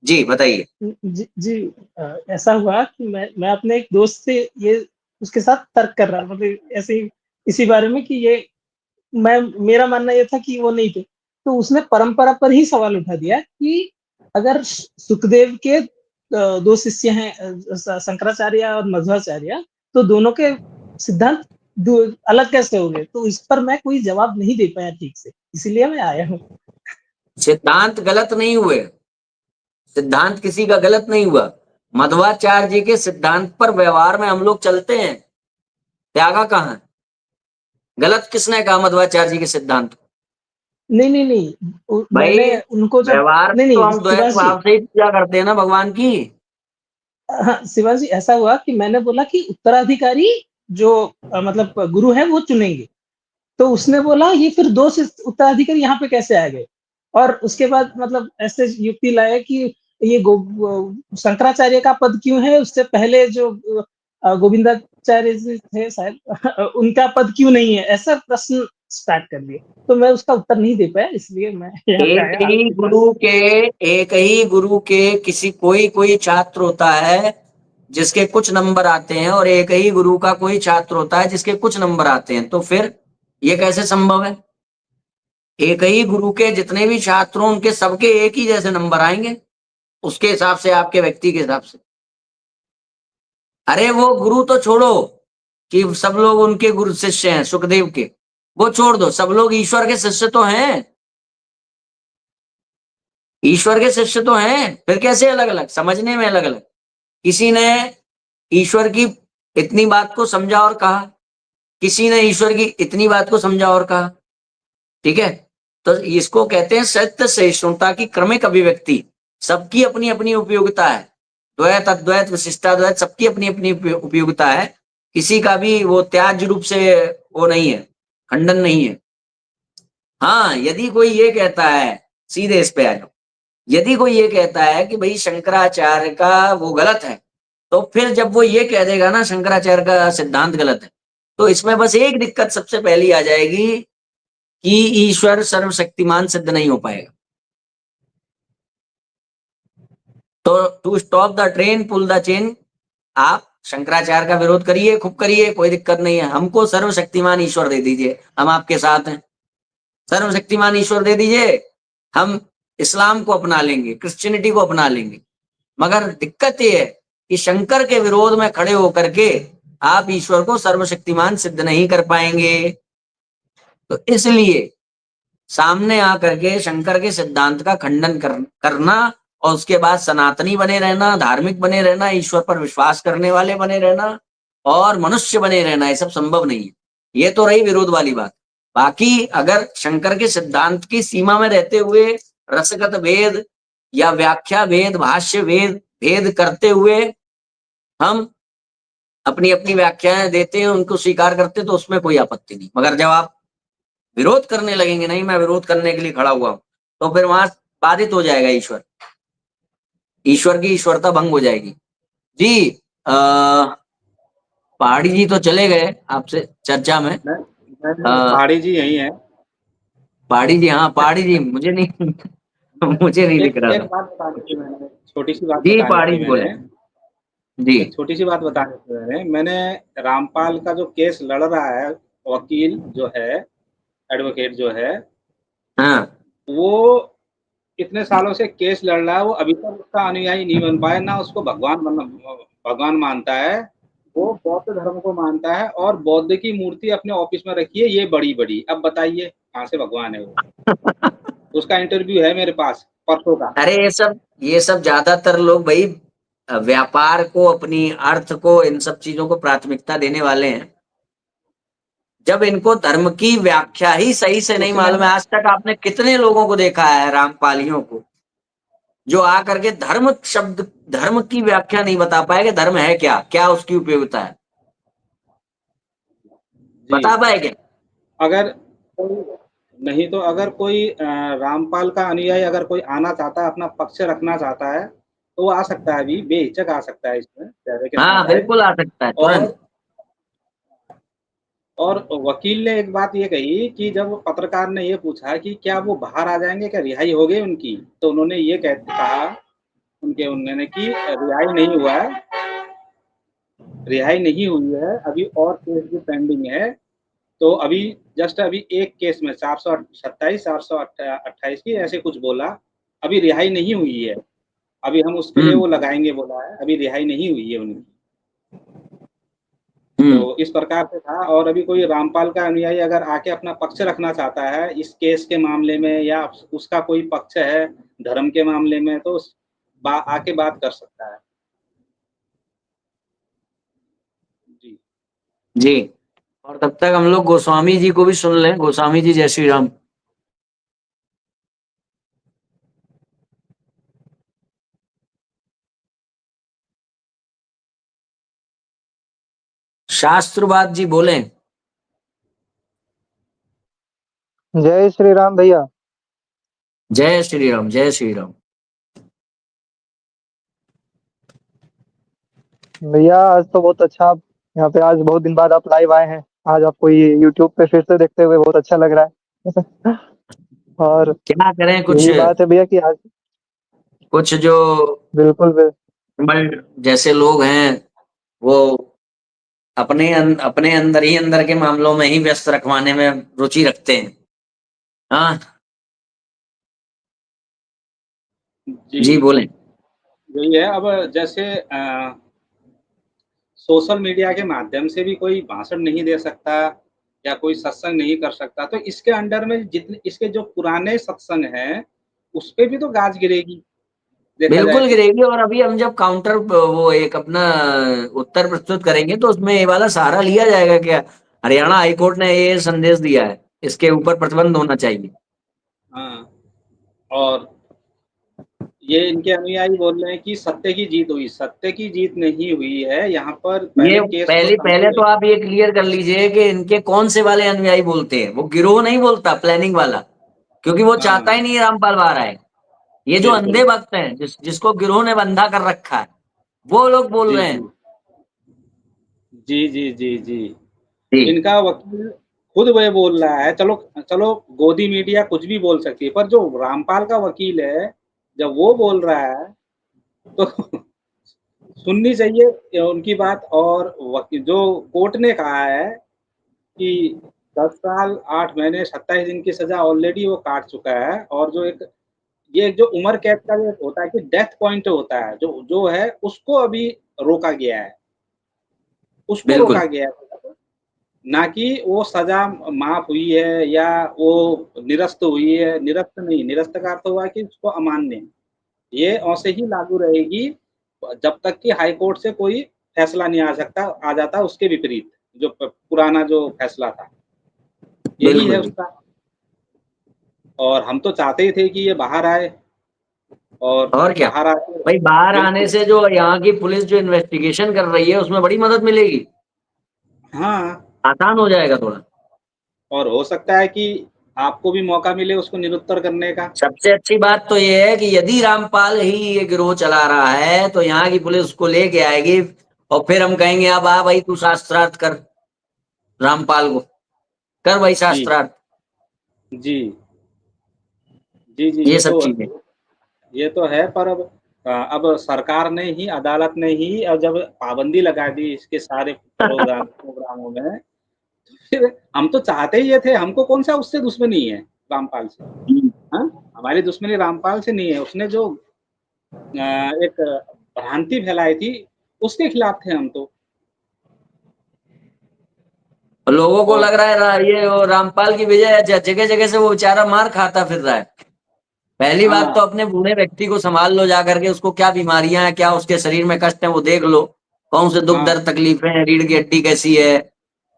जी बताइए। जी ऐसा हुआ कि मैं अपने एक दोस्त से ये उसके साथ तर्क कर रहा, मतलब ऐसे ही इसी बारे में कि ये मैं मेरा मानना ये था कि वो नहीं थे, तो उसने परंपरा पर ही सवाल उठा दिया कि अगर सुखदेव के दो शिष्य हैं, शंकराचार्य और मध्वाचार्य, तो दोनों के सिद्धांत अलग कैसे हो गए। तो इस पर मैं कोई जवाब नहीं दे पाया ठीक से, इसीलिए मैं आया हूँ। सिद्धांत गलत नहीं हुए, सिद्धांत किसी का गलत नहीं हुआ। मध्वाचार्य जी के सिद्धांत पर व्यवहार में हम लोग चलते हैं, त्यागा कहाँ है। गलत किसने कहा मध्वाचार्य जी के सिद्धांत। नहीं नहीं नहीं, मैंने भाई उनको जब, व्यवहार में नहीं तो नहीं हम द्वैत शिवांश जी, भाव से ही पूजा करते हैं ना भगवान की। हाँ शिवांश जी, ऐसा हुआ कि मैंने बोला कि उत्तराधिकारी जो मतलब गुरु है वो चुनेंगे, तो उसने बोला ये फिर दो उत्तराधिकारी यहाँ पे कैसे आ गए। और उसके बाद मतलब ऐसे युक्ति लाया कि ये शंकराचार्य का पद क्यों है, उससे पहले जो गोविंदाचार्य जी थे शायद उनका पद क्यों नहीं है, ऐसा प्रश्न स्टार्ट कर दिए। तो मैं उसका उत्तर नहीं दे पाया, इसलिए मैं यहाँ पे एक आया ही आपके गुरु पास। के एक ही गुरु के किसी कोई कोई छात्र होता है जिसके कुछ नंबर आते हैं, और एक ही गुरु का कोई छात्र होता है जिसके कुछ नंबर आते हैं। तो फिर ये कैसे संभव है। एक ही गुरु के जितने भी छात्र हों उनके सबके एक ही जैसे नंबर आएंगे, उसके हिसाब से, आपके व्यक्ति के हिसाब से। अरे वो गुरु तो छोड़ो कि सब लोग उनके गुरु शिष्य हैं सुखदेव के, वो छोड़ दो, सब लोग ईश्वर के शिष्य तो हैं। ईश्वर के शिष्य तो हैं, फिर कैसे अलग अलग, समझने में अलग अलग। किसी ने ईश्वर की इतनी बात को समझा और कहा, किसी ने ईश्वर की इतनी बात को समझा और कहा। ठीक है। तो इसको कहते हैं सत्य सहिष्णुता की क्रमिक अभिव्यक्ति। सबकी अपनी अपनी उपयोगिता है, द्वैत अद्वैत विशिष्टाद्वैत सबकी अपनी अपनी उपयोगिता है। किसी का भी वो त्याज्य रूप से वो नहीं है, खंडन नहीं है। हाँ, यदि कोई ये कहता है, सीधे इस पे आ जाओ, यदि कोई ये कहता है कि भाई शंकराचार्य का वो गलत है, तो फिर जब वो ये कह देगा ना शंकराचार्य का सिद्धांत गलत है, तो इसमें बस एक दिक्कत सबसे पहली आ जाएगी कि ईश्वर सर्वशक्तिमान सिद्ध नहीं हो पाएगा। तो to stop the train pull the chain, आप शंकराचार्य का विरोध करिए, खूब करिए, कोई दिक्कत नहीं है। हमको सर्वशक्तिमान ईश्वर दे दीजिए, हम आपके साथ हैं। सर्वशक्तिमान ईश्वर दे दीजिए, हम इस्लाम को अपना लेंगे, क्रिश्चियनिटी को अपना लेंगे। मगर दिक्कत यह है कि शंकर के विरोध में खड़े होकर के आप ईश्वर को सर्वशक्तिमान सिद्ध नहीं कर पाएंगे। तो इसलिए सामने आकर के शंकर के सिद्धांत का खंडन करना और उसके बाद सनातनी बने रहना, धार्मिक बने रहना, ईश्वर पर विश्वास करने वाले बने रहना और मनुष्य बने रहना, ये सब संभव नहीं है। ये तो रही विरोध वाली बात। बाकी अगर शंकर के सिद्धांत की सीमा में रहते हुए रसगत भेद या व्याख्या भेद, भाष्य भेद करते हुए हम अपनी अपनी व्याख्याएं देते हैं, उनको स्वीकार करते हैं, तो उसमें कोई आपत्ति नहीं। मगर जब आप विरोध करने लगेंगे, नहीं मैं विरोध करने के लिए खड़ा हुआ हूं, तो फिर वहां बाधित हो जाएगा ईश्वर, ईश्वर की ईश्वरता भंग हो जाएगी। जी पहाड़ी जी तो चले गए आपसे चर्चा में। पहाड़ी जी यही है। पहाड़ी जी, हाँ पहाड़ी जी, मुझे नहीं मुझे नहीं दिख एक रहा एक था। बात बतानी थी मैंने, छोटी सी बात जी बतानी पहाड़ी थी जी मैंने। बोले। जी एक छोटी सी बात बतानी थी मैंने रामपाल का जो केस लड़ रहा है, वकील जो है, एडवोकेट जो है, हाँ। वो इतने सालों से केस लड़ रहा है, वो अभी तक उसका अनुयायी नहीं बन पाया, ना उसको भगवान मानता है। वो बौद्ध धर्म को मानता है और बौद्ध की मूर्ति अपने ऑफिस में रखी है, ये बड़ी बड़ी। अब बताइए कहाँ से भगवान है वो। उसका इंटरव्यू है मेरे पास परसों का। अरे ये सब ज्यादातर लोग भाई व्यापार को, अपनी अर्थ को, इन सब चीजों को प्राथमिकता देने वाले हैं, जब इनको धर्म की व्याख्या ही सही से नहीं मालूम है। आज तक आपने कितने लोगों को देखा है, रामपालियों को, जो आकर के धर्म शब्द, धर्म की व्याख्या नहीं बता पाए कि धर्म है क्या, क्या उसकी उपयोगिता है, बता पाए क्या? अगर नहीं तो अगर कोई रामपाल का अनुयायी अगर कोई आना चाहता है, अपना पक्ष रखना चाहता है, तो वो आ सकता है, अभी बेहिचक आ सकता है इसमें, चेहरे के हाँ साथ आए। बिल्कुल आ सकता है तुरंत। और वकील ने एक बात ये कही कि जब पत्रकार ने ये पूछा कि क्या वो बाहर आ जाएंगे, क्या रिहाई हो गई उनकी, तो उन्होंने ये कहा उन्होंने कि रिहाई नहीं हुआ है, रिहाई नहीं हुई है, अभी और केस भी पेंडिंग है। तो अभी जस्ट अभी एक केस में 427, 428 की ऐसे कुछ बोला, अभी रिहाई नहीं हुई है, अभी हम उसके लिए वो लगाएंगे बोला है, अभी रिहाई नहीं हुई है उनकी। तो इस प्रकार से था। और अभी कोई रामपाल का अनुयायी अगर आके अपना पक्ष रखना चाहता है इस केस के मामले में, या उसका कोई पक्ष है धर्म के मामले में, तो आके बात कर सकता है। जी जी। और तब तक हम लोग गोस्वामी जी को भी सुन लें। गोस्वामी जी, जय श्री राम। शास्त्रवाद जी बोलें। जय श्री राम भैया। जय श्री राम, जय श्री राम। भैया आज तो बहुत अच्छा, आप यहाँ पे आज बहुत दिन बाद आप लाइव आए हैं। आज आपको ये यूट्यूब पे फिर से देखते हुए बहुत अच्छा लग रहा है। और क्या करें, यही बात है भैया कि आज कुछ जो बिल्कुल जैसे लोग हैं वो अपने अंदर ही अंदर के मामलों में ही व्यस्त रखवाने में रुचि रखते हैं। हाँ जी बोलें। यही है। अब जैसे सोशल मीडिया के माध्यम से भी कोई भाषण नहीं दे सकता या कोई सत्संग नहीं कर सकता, तो इसके अंडर में जितने इसके जो पुराने सत्संग हैं उस पे भी तो गाज गिरेगी, देखा जाए बिल्कुल तो। गिरेगी। और अभी हम जब काउंटर वो एक अपना उत्तर प्रस्तुत करेंगे तो उसमें ये वाला सहारा लिया जाएगा कि हरियाणा हाईकोर्ट ने ये संदेश दिया है, इसके ऊपर प्रतिबंध होना चाहिए। हाँ, और ये इनके अनुयायी बोल रहे हैं कि सत्य की जीत हुई, सत्य की जीत नहीं हुई है। यहाँ पर ये पहले केस तो पहले तो आप ये क्लियर कर लीजिए कि इनके कौन से वाले अनुयायी बोलते हैं। वो गिरोह नहीं बोलता, प्लानिंग वाला, क्योंकि वो चाहता ही नहीं है रामपाल बाहर आए। ये जो बिल्कुल। अंधे भक्त हैं जिसको गिरोह ने बंधा कर रखा है, वो लोग बोल जी रहे हैं। जी जी जी जी जी इनका वकील खुद वह बोल रहा है। चलो चलो, गोदी मीडिया कुछ भी बोल सकती है, पर जो रामपाल का वकील है जब वो बोल रहा है तो सुननी चाहिए उनकी बात। और जो कोर्ट ने कहा है कि 10 साल 8 महीने 27 दिन की सजा ऑलरेडी वो काट चुका है। और जो एक ये जो उम्र कैद का जो होता है कि डेथ पॉइंट होता है, जो जो है उसको अभी रोका गया है, उसको बिल्कुल रोका गया है, ना कि वो सजा माफ हुई है या वो निरस्त हुई है। निरस्त नहीं, निरस्त का अर्थ हुआ कि उसको अमान्य, ये ऐसे ही लागू रहेगी जब तक कि हाई कोर्ट से कोई फैसला नहीं आ जाता उसके विपरीत, जो पुराना जो फैसला था, यही है बिल्कुल। उसका। और हम तो चाहते ही थे कि ये बाहर आए, और और क्या बाहर आके भाई, बाहर आने बिल्कुल। से जो यहाँ की पुलिस जो इन्वेस्टिगेशन कर रही है उसमें बड़ी मदद मिलेगी, हाँ, आसान हो जाएगा थोड़ा। और हो सकता है कि आपको भी मौका मिले उसको निरुत्तर करने का। सबसे अच्छी बात तो ये है कि यदि रामपाल ही ये गिरोह चला रहा है तो यहाँ की पुलिस उसको लेके आएगी और फिर हम कहेंगे अब आ भाई तू शास्त्रार्थ कर, रामपाल को कर भाई जी शास्त्रार्थ। जी जी जी ये सब चीजें। ये तो है। पर अब सरकार ने ही, अदालत ने ही अब जब पाबंदी लगा दी इसके सारे प्रोग्रामों में, तो फिर हम तो चाहते ही ये थे। हमको कौन सा उससे दुश्मनी है, रामपाल से। हाँ, हमारी दुश्मनी रामपाल से नहीं है। उसने जो एक भ्रांति फैलाई थी उसके खिलाफ थे हम तो। लोगों को और लग रहा है ये वो रामपाल की वजह जगह जगह से वो बेचारा मार खाता फिर रहा है। पहली बात हाँ तो अपने बूढ़े व्यक्ति को संभाल लो जा करके, उसको क्या बीमारियां हैं, क्या उसके शरीर में कष्ट है वो देख लो, कौन से दुख हाँ दर्द तकलीफें हैं, रीढ़ की हड्डी कैसी है,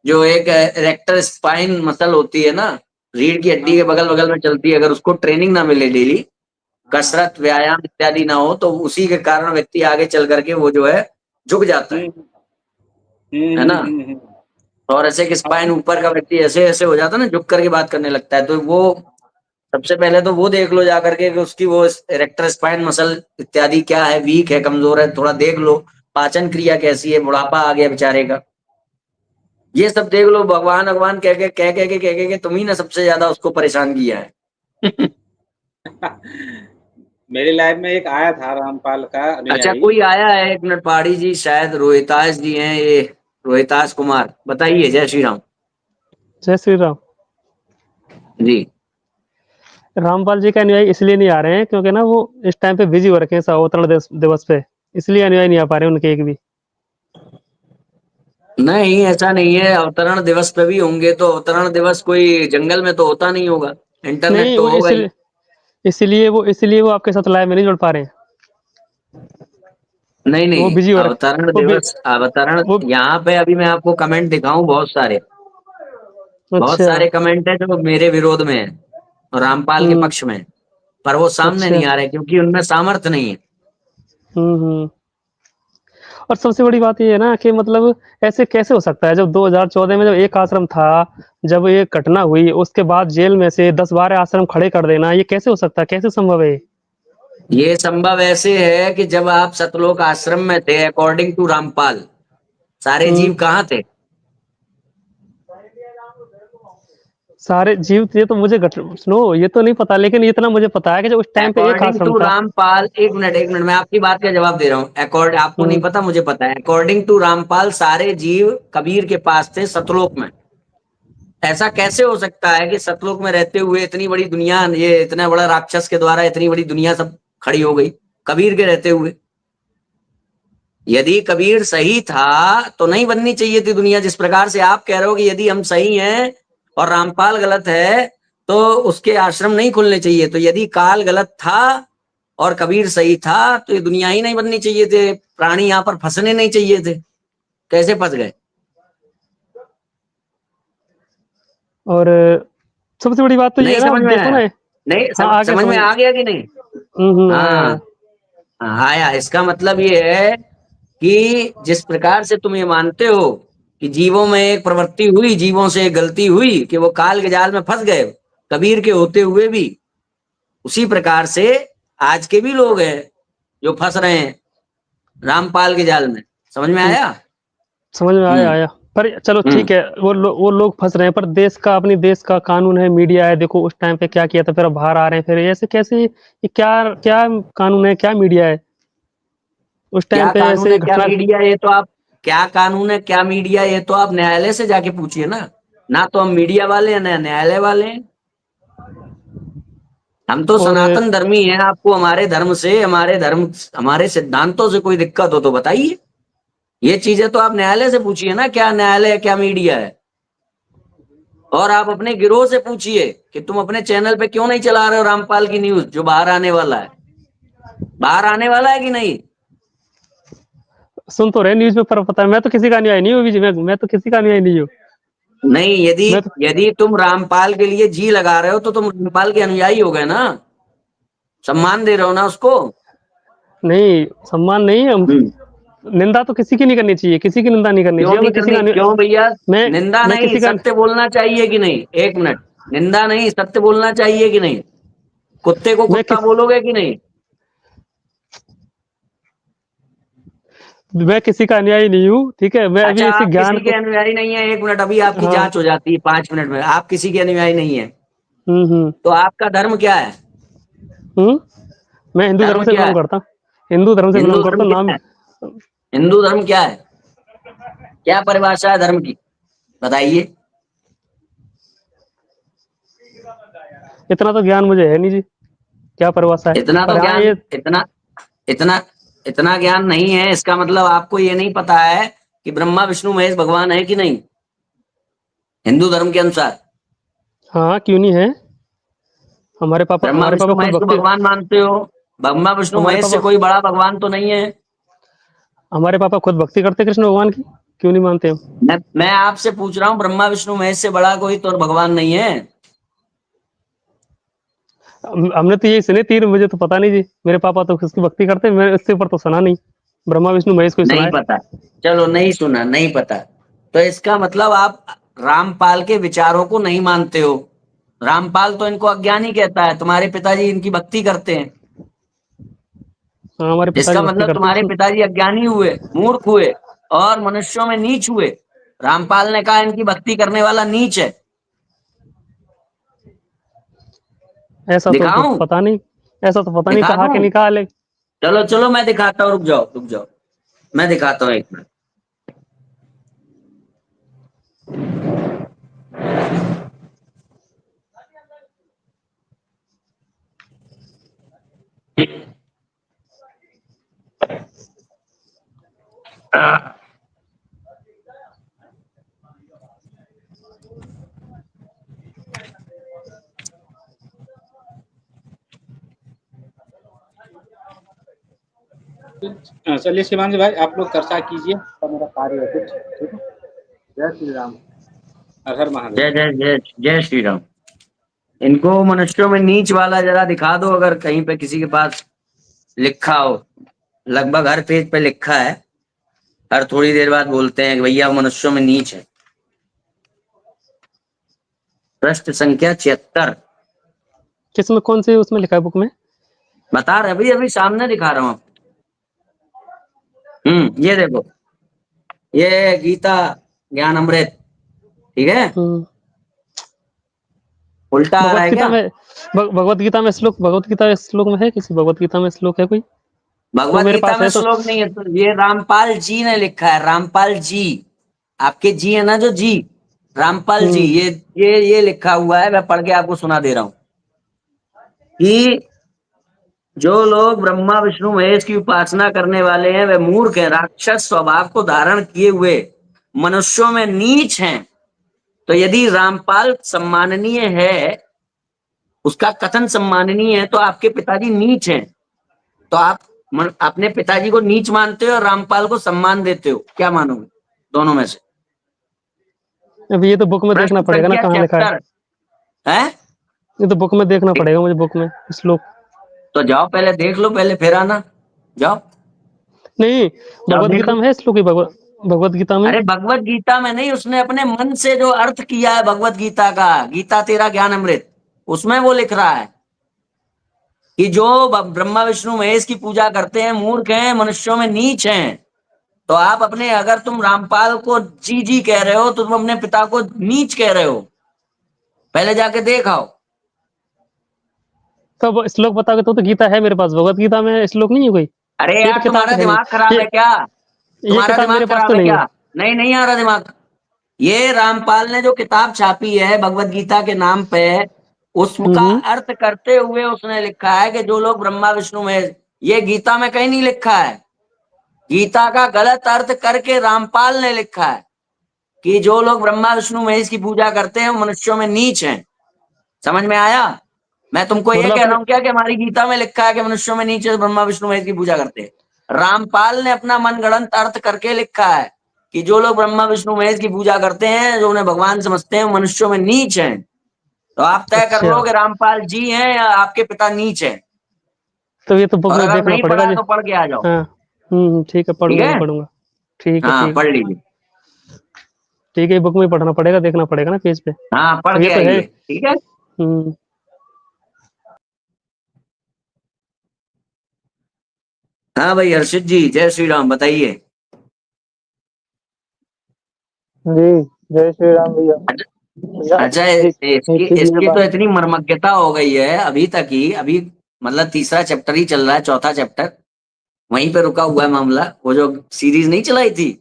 जो एक इरेक्टर स्पाइन मसल होती है ना, रीढ़ की हड्डी हाँ के बगल बगल में चलती है, अगर उसको ट्रेनिंग ना मिले डेली, हाँ कसरत व्यायाम इत्यादि ना हो, तो उसी के कारण व्यक्ति आगे चल करके वो जो है झुक जाता है ना। हम्म। और ऐसे कि अब स्पाइन ऊपर का व्यक्ति ऐसे ऐसे हो जाता है ना, झुक करके बात करने लगता है, तो वो सबसे पहले तो वो देख लो जा करके कि उसकी वो इरेक्टर स्पाइन मसल इत्यादि क्या है, वीक है, कमजोर है, थोड़ा देख लो, पाचन क्रिया कैसी है, बुढ़ापा आ गया बेचारे का, ये सब देख लो। भगवान भगवान कह के तुम ही ने सबसे ज्यादा उसको परेशान किया है। मेरी लाइफ में एक आया था रामपाल का अच्छा, अनुयायी। कोई आया है, एक मिनट, पहाड़ी जी शायद रोहिताश जी हैं, ये रोहिताश कुमार, बताइए। जय श्री राम। जय श्री राम। जी। रामपाल जी का अनुयायी इसलिए नहीं आ रहे हैं क्योंकि ना वो इस टाइम पे बिजी हो रखे हैं अवतरण दिवस पे, इसलिए अनुयायी नहीं आ पा रहे हैं उनके एक भी। नहीं, ऐसा नहीं है, अवतरण दिवस पे भी होंगे, तो अवतरण दिवस कोई जंगल में तो होता नहीं होगा, इंटरनेट नहीं तो वो होगा ही। इसलिए वो आपके साथ लाइव में नहीं जुड़ पा रहे हैं, नहीं वो नहीं, बिजी हो रहे। अवतरण वो यहाँ पे अभी मैं आपको कमेंट दिखाऊं, बहुत अच्छा। सारे कमेंट है जो मेरे विरोध में है और रामपाल के हम्म। पक्ष में है, पर वो सामने अच्छा। नहीं आ रहे क्योंकि उनमें सामर्थ्य नहीं है। हम्म। और सबसे बड़ी बात ये है ना कि मतलब ऐसे कैसे हो सकता है, जब 2014 में जब एक आश्रम था, जब ये घटना हुई उसके बाद जेल में से 10-12 आश्रम खड़े कर देना, ये कैसे हो सकता है, कैसे संभव है? ये संभव ऐसे है कि जब आप सतलोक आश्रम में थे, अकॉर्डिंग टू रामपाल, सारे हम्म। जीव कहाँ थे? सारे जीव, ये तो मुझे सुनो, ये तो नहीं पता, लेकिन इतना मुझे पता है कि जब उस टाइम पे एक अकॉर्डिंग आश्रम टू था। रामपाल, एक मिनट, मैं आपकी बात का जवाब दे रहा हूँ। आपको नहीं हम्म। पता, मुझे पता है। अकॉर्डिंग टू रामपाल सारे जीव कबीर के पास थे सतलोक में। ऐसा कैसे हो सकता है कि सतलोक में रहते हुए इतनी बड़ी दुनिया, ये इतना बड़ा राक्षस के द्वारा इतनी बड़ी दुनिया सब खड़ी हो गई कबीर के रहते हुए? यदि कबीर सही था तो नहीं बननी चाहिए थी दुनिया, जिस प्रकार से आप कह रहे हो कि यदि हम सही हैं और रामपाल गलत है तो उसके आश्रम नहीं खुलने चाहिए। तो यदि काल गलत था और कबीर सही था तो ये दुनिया ही नहीं बननी चाहिए थे, प्राणी यहाँ पर फंसने नहीं चाहिए थे, कैसे फंस गए? और सबसे बड़ी बात तो ये नहीं है ना, समझ में देखो आया? ना। नहीं हाँ, आगे समझ में समझ। आ गया कि नहीं? आया हाँ, आया। हाँ, आया। इसका मतलब ये है कि जिस प्रकार से तुम ये मानते हो कि जीवों में एक प्रवृत्ति हुई, जीवों से एक गलती हुई कि वो काल के जाल में फंस गए कबीर के होते हुए भी, उसी प्रकार से आज के भी लोग हैं जो फंस रहे हैं रामपाल के जाल में। समझ में हम्म, आया? समझ में आया हम्म। आया। पर चलो हम्म। ठीक है, वो लोग फंस रहे हैं, पर अपनी देश का कानून है, मीडिया है, देखो उस टाइम पे क्या किया था, फिर अब बाहर आ रहे हैं, फिर ऐसे कैसे, ये क्या क्या कानून है, क्या मीडिया है? उस टाइम क्या पे कानून ऐसे है, क्या घटना। मीडिया, ये तो आप, क्या कानून है क्या मीडिया, ये तो आप न्यायालय से जाके पूछिए ना। ना तो हम मीडिया वाले हैं ना न्यायालय वाले हैं, हम तो और सनातन धर्मी हैं। आपको हमारे धर्म से, हमारे सिद्धांतों से कोई दिक्कत हो तो बताइए। ये चीजें तो आप न्यायालय से पूछिए ना, क्या न्यायालय है क्या मीडिया है। और आप अपने गिरोह से पूछिए कि तुम अपने चैनल पे क्यों नहीं चला रहे हो रामपाल की न्यूज, जो बाहर आने वाला है। बाहर आने वाला है कि नहीं? सुन तो रहे न्यूज में, पर पता है मैं तो किसी का अनुयायी नहीं हूँ अभी, मैं तो किसी का अनुयायी नहीं हूँ। नहीं, यदि मैं तो यदि तुम रामपाल के लिए जी लगा रहे हो तो तुम रामपाल के अनुयायी हो गए ना, सम्मान दे रहे हो ना उसको। नहीं, सम्मान नहीं, हम हम्म। निंदा तो किसी की नहीं करनी चाहिए, किसी की निंदा नहीं करनी क्यों चाहिए। नहीं मैं किसी का करनी, क्यों भैया? निंदा मैं नहीं, किसी का सत्य बोलना चाहिए कि नहीं? एक मिनट, निंदा नहीं, सत्य बोलना चाहिए कि नहीं? कुत्ते को मैं कुत्ता किस बोलोगे कि नहीं? मैं किसी का अनुयायी नहीं हूँ, ठीक है, मैं अच्छा, अभी इसी आप ज्ञान किसी के को। अनुयायी नहीं है, एक मिनट, अभी आपकी हाँ। जांच हो जाती है 5 मिनट में। आप किसी के अनुयायी नहीं है हम्म। तो आपका धर्म क्या है? हम्म। मैं हिंदू धर्म धर्म से क्या बिलोंग है? करता हूँ। हिंदू धर्म से हिंदू बिलोंग करता धर्म हूँ, नाम। क्या है? हिंदू धर्म क्या है? क्या परिभाषा है धर्म की, बताइए। इतना तो ज्ञान मुझे है नहीं जी, क्या परिभाषा है। इतना तो पर हाँ ज्ञान, ये, इतना इतना इतना ज्ञान नहीं है, इसका मतलब आपको ये नहीं पता है कि ब्रह्मा विष्णु महेश भगवान है कि नहीं हिंदू धर्म के अनुसार? हाँ क्यों नहीं है, हमारे पापा ब्रह्मा विष्णु खुद महेश को भक्ति भगवान मानते हो, ब्रह्मा विष्णु हमारे महेश से पापा कोई बड़ा भगवान तो नहीं है। हमारे पापा खुद भक्ति करते कृष्ण भगवान की, क्यों नहीं मानते हम? मैं आपसे पूछ रहा हूँ, ब्रह्मा विष्णु महेश से बड़ा कोई तो भगवान नहीं है। हमने तो यही सुने तीन, मुझे तो पता नहीं जी, मेरे पापा तो उसकी भक्ति करते, मैंने इससे ऊपर तो सुना नहीं। ब्रह्मा विष्णु महेश को ही सुना नहीं है। पता, चलो नहीं सुना, नहीं पता, तो इसका मतलब आप रामपाल के विचारों को नहीं मानते हो। रामपाल तो इनको अज्ञानी कहता है, तुम्हारे पिताजी इनकी भक्ति करते हैं। हाँ, हमारे इसका पिताजी भक्ति मतलब करते तुम्हारे हैं। पिताजी अज्ञानी हुए, मूर्ख हुए और मनुष्यों में नीच हुए। रामपाल ने कहा इनकी भक्ति करने वाला नीच है। ऐसा तो दिखाऊं? पता नहीं, ऐसा तो पता नहीं दिखा कहा दूं? कि नहीं कहा, लेकिन चलो चलो मैं दिखाता हूँ, रुक जाओ रुक जाओ, मैं दिखाता हूँ एक मिनट। चलिए शिवांश भाई, आप लोग चर्चा कीजिए, तो मेरा कार्य है कुछ, ठीक है। जय श्री राम, हर हर महादेव। जय जय जय जय श्री राम। इनको मनुष्यों में नीच वाला जरा दिखा दो, अगर कहीं पे किसी के पास लिखा हो। लगभग हर पेज पे लिखा है, हर थोड़ी देर बाद बोलते हैं कि भैया मनुष्यों में नीच है। पृष्ठ संख्या 76। किसमें, कौन से उसमें लिखा है बुक में? बता रहे, अभी अभी सामने दिखा रहा हूँ। ये देखो, ये गीता ज्ञान अमृत, ठीक है, उल्टा आ रहा भगवत है गीता क्या? में, भगवत गीता में श्लोक, भगवत गीता श्लोक में है, किसी भगवत गीता में श्लोक है कोई? वो भगवत मेरे गीता पास में है तो। श्लोक नहीं है, तो ये रामपाल जी ने लिखा है। रामपाल जी, आपके जी है ना जो जी, रामपाल जी, ये लिखा हुआ है। मैं पढ़ के आपको सुना दे रहा हूं कि जो लोग ब्रह्मा विष्णु महेश की उपासना करने वाले हैं वे मूर्ख हैं, राक्षस स्वभाव को धारण किए हुए मनुष्यों में नीच हैं। तो यदि रामपाल सम्माननीय है, उसका कथन सम्माननीय है, तो आपके पिताजी नीच हैं। तो आप अपने पिताजी को नीच मानते हो और रामपाल को सम्मान देते हो, क्या मानोगे दोनों में से? अब ये तो बुक में देखना प्रश्न पड़ेगा ना, संख्या कहाँ लिखा है। 76 है। ये तो बुक में देखना पड़ेगा मुझे, बुक में श्लोक। तो जाओ पहले देख लो, पहले फिर आना, जाओ नहीं, जाओ भगवत देख गीता लो। में है श्लोक, भगवत गीता में। अरे भगवत गीता में नहीं, उसने अपने मन से जो अर्थ किया है भगवत गीता का, गीता तेरा ज्ञान अमृत, उसमें वो लिख रहा है कि जो ब्रह्मा विष्णु महेश की पूजा करते हैं मूर्ख हैं, मनुष्यों में नीच हैं। तो आप अपने, अगर तुम रामपाल को जी जी कह रहे हो तो तुम अपने पिता को नीच कह रहे हो। पहले जाके देखाओ। तो श्लोक बताओगे तो गीता है मेरे पास, भगवत गीता में श्लोक नहीं है कोई। अरे ये तो यार किताब तुम्हारा तो है नहीं। दिमाग खराब है क्या? ये तुम्हारा किताब दिमाग मेरे पास खराब तो है नहीं है। क्या? नहीं नहीं आ रहा दिमाग। ये रामपाल ने जो किताब छापी है भगवत गीता के नाम पे, उसका हम्म। अर्थ करते हुए उसने लिखा है कि जो लोग ब्रह्मा विष्णु में, ये गीता में कहीं नहीं लिखा है। गीता का गलत अर्थ करके रामपाल ने लिखा है कि जो लोग ब्रह्मा विष्णु महेश की पूजा करते हैं वो मनुष्यों में नीच हैं। समझ में आया? मैं तुमको ये मतलब कह रहा अपने, हूं क्या कि हमारी गीता में लिखा है कि मनुष्यों में नीच है, ब्रह्मा विष्णु महेश की पूजा करते हैं। रामपाल ने अपना मनगढ़ंत अर्थ करके लिखा है कि जो लोग ब्रह्मा विष्णु महेश की पूजा करते हैं, जो उन्हें भगवान समझते हैं, वो मनुष्यों में नीच हैं। तो आप तय कर लो अच्छा, कि रामपाल जी हैं या आपके पिता नीच हैं। तो ये तो बुक और में अगर देखना नहीं पड़ेगा पढ़ा है जी। तो पढ़ के आ जाओ। हाँ, ठीक है, ठीक पढ़ूंगा है, जी, पढ़ूंगा। ठीक है, हाँ ठीक है। पढ़ लीजिए। ठीक है, बुक में पढ़ना पड़ेगा, देखना पड़ेगा ना पेज पे। हाँ पढ़ तो ये के तो है। आइए, ठीक है। हम्म। हाँ भाई हर्षित जी, जय श्री राम, बताइए। जी, जय श्री राम भैया। भैया अच्छा एक एक इसकी चीज ये इसकी तो बात। इतनी मर्मज्ञता हो गई है अभी तक ही, अभी मतलब तीसरा चैप्टर ही चल रहा है, चौथा चैप्टर वहीं पे रुका हुआ है मामला। वो जो सीरीज नहीं चलाई थी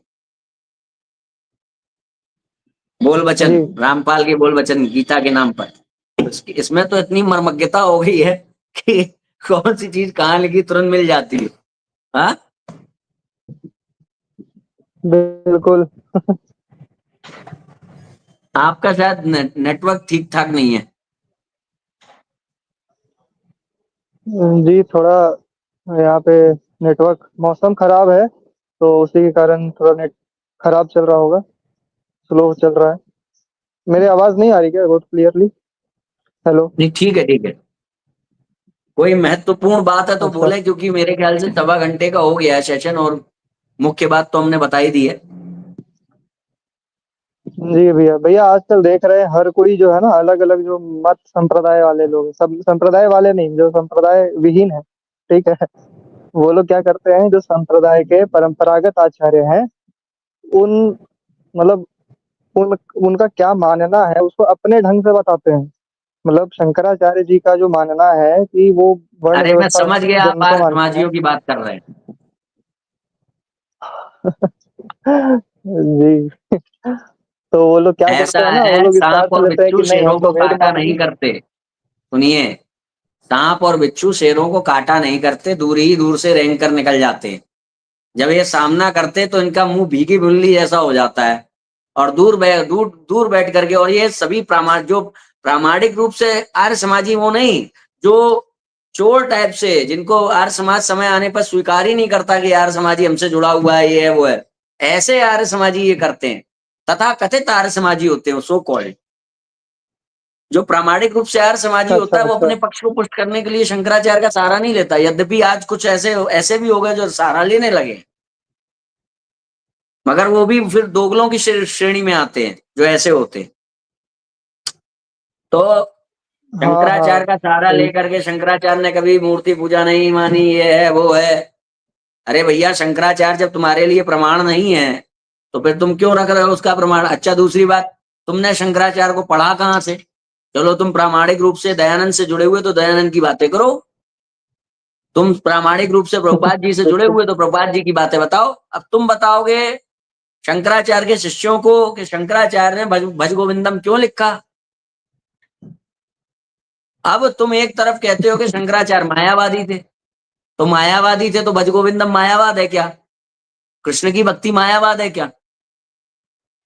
बोल वचन, जी, रामपाल के बोल वचन गीता के नाम पर, इसमें तो इतनी मर्मज्ञता हो गई है कि कौन सी चीज कहाँ लिखी तुरंत मिल जाती है। हाँ बिल्कुल। आपका शायद नेटवर्क ठीक ठाक नहीं है। जी थोड़ा यहाँ पे नेटवर्क, मौसम खराब है तो उसी के कारण थोड़ा नेट खराब चल रहा होगा, स्लो चल रहा है। मेरी आवाज नहीं आ रही क्या बहुत क्लियरली? हेलो। नहीं ठीक है ठीक है, कोई महत्वपूर्ण बात है तो अच्छा। बोले, क्योंकि मेरे ख्याल से 1.25 घंटे का हो गया है सेशन और मुख्य बात तो हमने बता ही दी है। जी भैया, भैया आजकल देख रहे हैं हर कोई जो है ना, अलग अलग जो मत संप्रदाय वाले लोग हैं, सब संप्रदाय वाले नहीं, जो संप्रदाय विहीन है, ठीक है, वो लोग क्या करते हैं, जो संप्रदाय के परंपरागत आचार्य हैं, उन मतलब उनका क्या मानना है उसको अपने ढंग से बताते हैं। मतलब शंकराचार्य जी का जो मानना है कि वो वर्ण अरे मैं व्यवस्था समझ गया, आप जन्म से आर्य मानते हैं। समाजियों की बात कर रहे हैं। जी। तो वो लोग क्या ऐसा करते हैं ना, वो है, लोग इसका सांप अर्थ और लेते हैं बिच्छू कि नहीं शेरों हम को तो वेद काटा नहीं मार्गी। करते। सुनिए, सांप और बिच्छू शेरों को काटा नहीं करते, दूर ही दूर से रेंग कर निकल जाते हैं। जब ये सामना करते तो इनका मुंह भीगी बिल्ली जैसा हो जाता है, और दूर दूर बैठ करके, और ये सभी जो प्रामाणिक रूप से आर्य समाजी वो नहीं, जो चोर टाइप से, जिनको आर्य समाज समय आने पर स्वीकार ही नहीं करता कि आर्य समाजी हमसे जुड़ा हुआ है, ये है वो है, ऐसे आर्य समाजी ये करते हैं। तथा कथित आर्य समाजी होते हैं सो कॉल्ड। जो प्रामाणिक रूप से आर्य समाजी अच्छा होता है वो अच्छा। अपने पक्ष को पुष्ट करने के लिए शंकराचार्य का सहारा नहीं लेता, यद्यपि आज कुछ ऐसे ऐसे भी हो गए जो सहारा लेने लगे, मगर वो भी फिर दोगलों की श्रेणी में आते हैं जो ऐसे होते हैं। तो हाँ हाँ। शंकराचार्य का सहारा सही। लेकर के, शंकराचार्य ने कभी मूर्ति पूजा नहीं मानी, ये है वो है। अरे भैया, शंकराचार्य जब तुम्हारे लिए प्रमाण नहीं है तो फिर तुम क्यों रख रहे हो उसका प्रमाण? अच्छा, दूसरी बात, तुमने शंकराचार्य को पढ़ा कहाँ से? चलो तुम प्रामाणिक रूप से दयानंद से जुड़े हुए तो दयानंद की बातें करो, तुम प्रामाणिक रूप से प्रभुपाद जी से जुड़े बिल्कुल। हुए तो प्रभुपाद जी की बातें बताओ। अब तुम बताओगे शंकराचार्य के शिष्यों को कि शंकराचार्य ने भज गोविंदम क्यों लिखा। अब तुम एक तरफ कहते हो कि शंकराचार्य मायावादी थे, तो मायावादी थे तो भज गोविंदम मायावाद है क्या? कृष्ण की भक्ति मायावाद है क्या?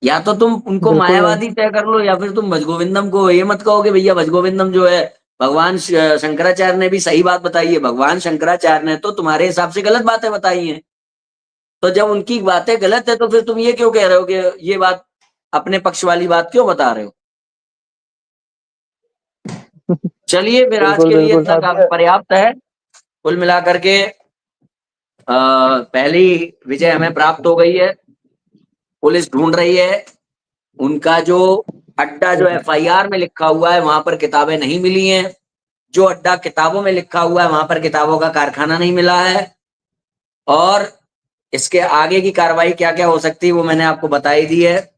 या तो तुम उनको बिल्कुल नहीं। मायावादी तय कर लो, या फिर तुम भज गोविंदम को ये मत कहो कि भैया भज गोविंदम जो है, भगवान शंकराचार्य ने भी सही बात बताई है। भगवान शंकराचार्य ने तो तुम्हारे हिसाब से गलत बातें बताई हैं, तो जब उनकी बातें गलत है तो फिर तुम ये क्यों कह रहे हो कि ये बात, अपने पक्ष वाली बात क्यों बता रहे हो? चलिए फिर आज बिल्कुल के लिए बिल्कुल इतना अभी। पर्याप्त है। कुल मिलाकर के पहली विजय हमें प्राप्त हो गई है। पुलिस ढूंढ रही है उनका जो अड्डा, जो एफआईआर में लिखा हुआ है वहां पर किताबें नहीं मिली हैं, जो अड्डा किताबों में लिखा हुआ है वहां पर किताबों का कारखाना नहीं मिला है। और इसके आगे की कार्रवाई क्या क्या हो सकती है वो मैंने आपको बताई दी है।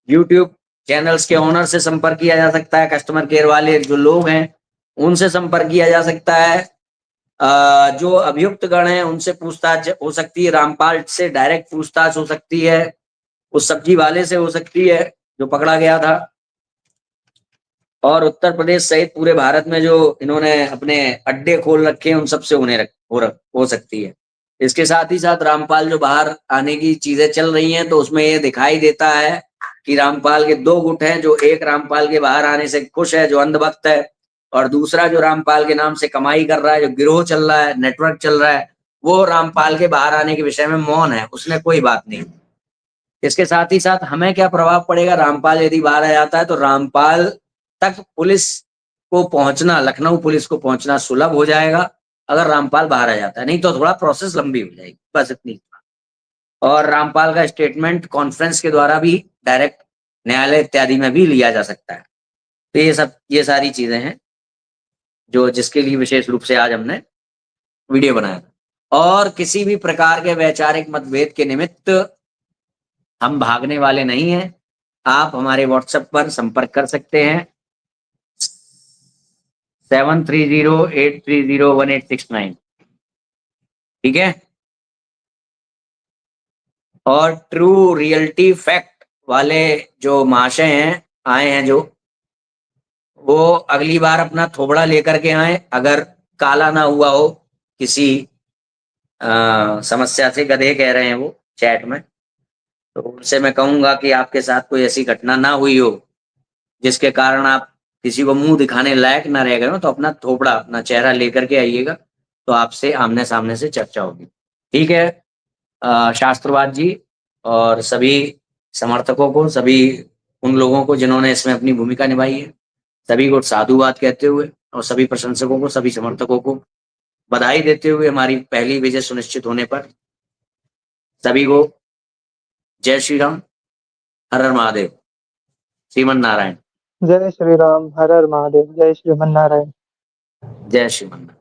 यूट्यूब चैनल्स के ओनर से संपर्क किया जा सकता है, कस्टमर केयर वाले जो लोग हैं उनसे संपर्क किया जा सकता है, जो अभियुक्त गण हैं उनसे पूछताछ हो सकती है, रामपाल से डायरेक्ट पूछताछ हो सकती है, उस सब्जी वाले से हो सकती है जो पकड़ा गया था, और उत्तर प्रदेश सहित पूरे भारत में जो इन्होंने अपने अड्डे खोल रखे हैं उन सबसे हो सकती है। इसके साथ ही साथ रामपाल जो बाहर आने की चीजें चल रही हैं तो उसमें ये दिखाई देता है कि रामपाल के दो गुट हैं, जो एक रामपाल के बाहर आने से खुश है, जो अंधभक्त है, और दूसरा जो रामपाल के नाम से कमाई कर रहा है, जो गिरोह चल रहा है, नेटवर्क चल रहा है, वो रामपाल के बाहर आने के विषय में मौन है, उसमें कोई बात नहीं। इसके साथ ही साथ हमें क्या प्रभाव पड़ेगा? रामपाल यदि बाहर आ जाता है तो रामपाल तक पुलिस को पहुंचना, लखनऊ पुलिस को पहुंचना सुलभ हो जाएगा अगर रामपाल बाहर आ जाता है, नहीं तो थोड़ा प्रोसेस लंबी हो जाएगी, बस इतनी। और रामपाल का स्टेटमेंट कॉन्फ्रेंस के द्वारा भी डायरेक्ट न्यायालय इत्यादि में भी लिया जा सकता है। तो ये सारी चीजें हैं जो जिसके लिए विशेष रूप से आज हमने वीडियो बनाया। और किसी भी प्रकार के वैचारिक मतभेद के निमित्त हम भागने वाले नहीं हैं। आप हमारे व्हाट्सएप पर संपर्क कर सकते हैं 7308301869, ठीक है। और ट्रू रियलिटी फैक्ट वाले जो महाशय हैं, आए हैं जो, वो अगली बार अपना थोबड़ा लेकर के आए, अगर काला ना हुआ हो किसी समस्या से, गधे कह रहे हैं वो चैट में, तो उनसे मैं कहूंगा कि आपके साथ कोई ऐसी घटना ना हुई हो जिसके कारण आप किसी को मुंह दिखाने लायक ना रह गए हो तो अपना थोपड़ा, अपना चेहरा लेकर के आइएगा, तो आपसे आमने सामने से चर्चा होगी। ठीक है शास्त्रवाद जी, और सभी समर्थकों को, सभी उन लोगों को जिन्होंने इसमें अपनी भूमिका निभाई है, सभी को साधुवाद कहते हुए और सभी प्रशंसकों को, सभी समर्थकों को बधाई देते हुए हमारी पहली विजय सुनिश्चित होने पर सभी को जय श्री राम, हर हर महादेव, श्रीमन नारायण। जय श्री राम, हर हर महादेव, जय श्रीमन नारायण। जय श्रीमन नारायण।